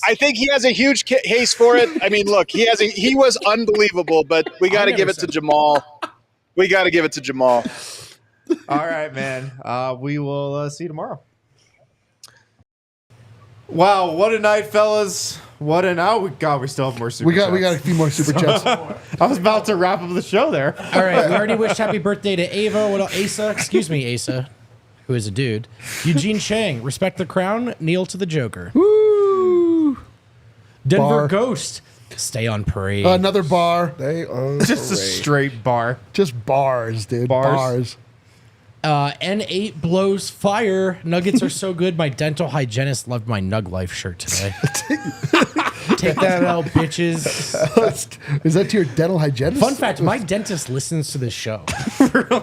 Speaker 10: I think he has a huge case for it. I mean, look, he was unbelievable, but we got to give it to Jamal. We got to give it to Jamal.
Speaker 5: All right, man. We will see you tomorrow. Wow, what a night, fellas. What an God, we still have more super chats.
Speaker 6: We got a few more super chats.
Speaker 5: I was about to wrap up the show there.
Speaker 7: All right, we already wished happy birthday to Asa, who is a dude. Eugene Chang, respect the crown, kneel to the Joker.
Speaker 6: Woo!
Speaker 7: Denver
Speaker 6: Bar.
Speaker 7: Ghost, stay on parade.
Speaker 6: Another bar.
Speaker 5: Just a straight bar.
Speaker 6: Just bars, dude. Bars.
Speaker 7: N8 blows fire. Nuggets are so good. My dental hygienist loved my Nug Life shirt today. Take that out, bitches.
Speaker 6: Is that to your dental hygienist?
Speaker 7: Fun fact, my dentist listens to this show.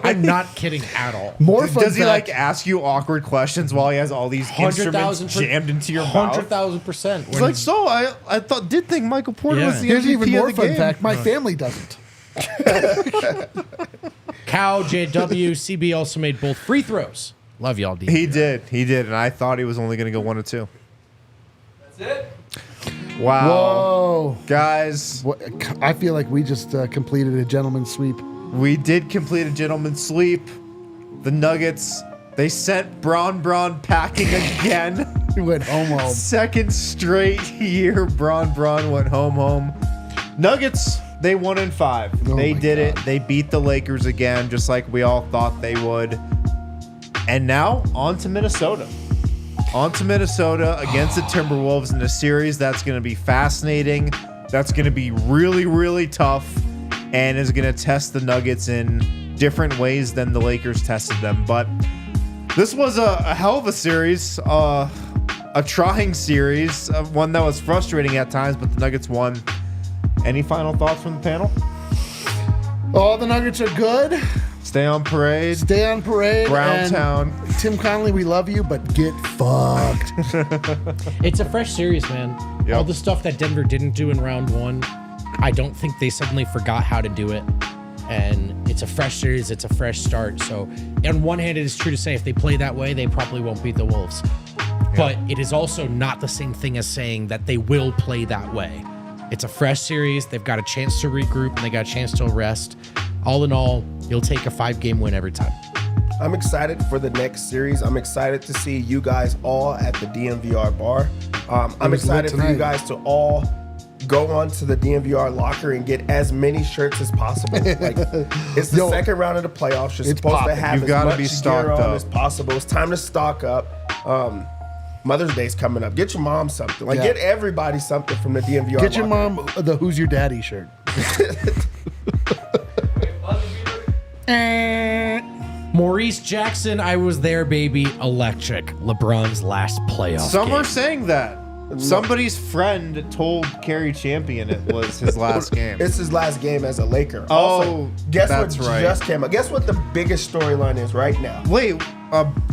Speaker 7: I'm not kidding at all.
Speaker 6: More fun
Speaker 5: Does he
Speaker 6: fact,
Speaker 5: like ask you awkward questions while he has all these instruments jammed into your mouth?
Speaker 7: 100,000%.
Speaker 5: It's like, so I did think Michael Porter was the
Speaker 6: Here's
Speaker 5: MVP
Speaker 6: even more
Speaker 5: of the
Speaker 6: fun
Speaker 5: game.
Speaker 6: fact. My family doesn't.
Speaker 7: Cow, JW, CB also made both free throws. Love y'all, D.
Speaker 5: He did, and I thought he was only going to go 1 or 2.
Speaker 9: That's it?
Speaker 5: Wow.
Speaker 6: Whoa.
Speaker 5: Guys.
Speaker 6: I feel like we just completed a gentleman's sweep.
Speaker 5: We did complete a gentleman's sweep. The Nuggets, they sent Bron packing again.
Speaker 6: He went home.
Speaker 5: Second straight year Bron went home. Nuggets, they won in 5. They did it. They beat the Lakers again, just like we all thought they would. And now, on to Minnesota. Against the Timberwolves in a series that's going to be fascinating. That's going to be really, really tough. And is going to test the Nuggets in different ways than the Lakers tested them. But this was a hell of a series. A trying series. One that was frustrating at times, but the Nuggets won. Any final thoughts from the panel?
Speaker 6: All the Nuggets are good.
Speaker 5: Stay on parade. Browntown.
Speaker 6: Tim Connolly, we love you, but get fucked.
Speaker 7: It's a fresh series, man.
Speaker 5: Yep.
Speaker 7: All the stuff that Denver didn't do in round 1, I don't think they suddenly forgot how to do it. And it's a fresh series. It's a fresh start. So on one hand, it is true to say if they play that way, they probably won't beat the Wolves. Yeah. But it is also not the same thing as saying that they will play that way. It's a fresh series. They've got a chance to regroup and they got a chance to rest. All in all, you'll take a 5-game win every time.
Speaker 8: I'm excited for the next series. I'm excited to see you guys all at the DNVR bar. I'm excited for you guys to all go on to the DNVR locker and get as many shirts as possible. Like, it's the second round of the playoffs. You're supposed to have as much gear on as possible. It's time to stock up. Mother's Day's coming up. Get your mom something. Get everybody something from the DNVR
Speaker 6: Get your
Speaker 8: locker.
Speaker 6: mom the Who's Your Daddy shirt.
Speaker 7: Maurice Jackson, I was there, baby. Electric. LeBron's last playoff
Speaker 5: Some
Speaker 7: game.
Speaker 5: are saying that. Somebody's friend told Kerry Champion it was his last game.
Speaker 8: It's his last game as a Laker.
Speaker 5: Oh,
Speaker 8: also, guess
Speaker 5: that's
Speaker 8: what
Speaker 5: right.
Speaker 8: just came up? Guess what the biggest storyline is right now?
Speaker 5: Wait,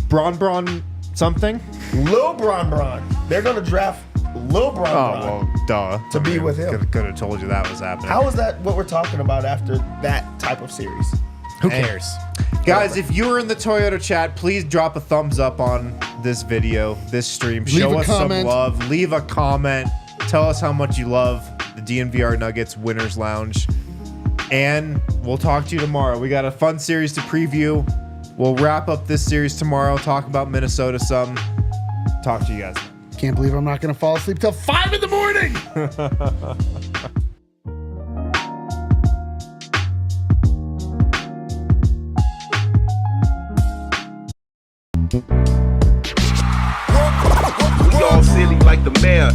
Speaker 5: Bron something?
Speaker 8: Lil Bron. They're going to draft Lil Bron.
Speaker 5: Oh, well, duh.
Speaker 8: To be with him.
Speaker 5: Could have told you that was happening.
Speaker 8: How is that what we're talking about after that type of series?
Speaker 7: Who cares?
Speaker 5: Guys, if you were in the Toyota chat, please drop a thumbs up on this video, this stream. Show us some love. Leave a comment. Tell us how much you love the DNVR Nuggets Winners Lounge. And we'll talk to you tomorrow. We got a fun series to preview. We'll wrap up this series tomorrow, talk about Minnesota some. Talk to you guys.
Speaker 6: Can't believe I'm not going to fall asleep till 5 in the morning.
Speaker 12: We all silly like the mayor.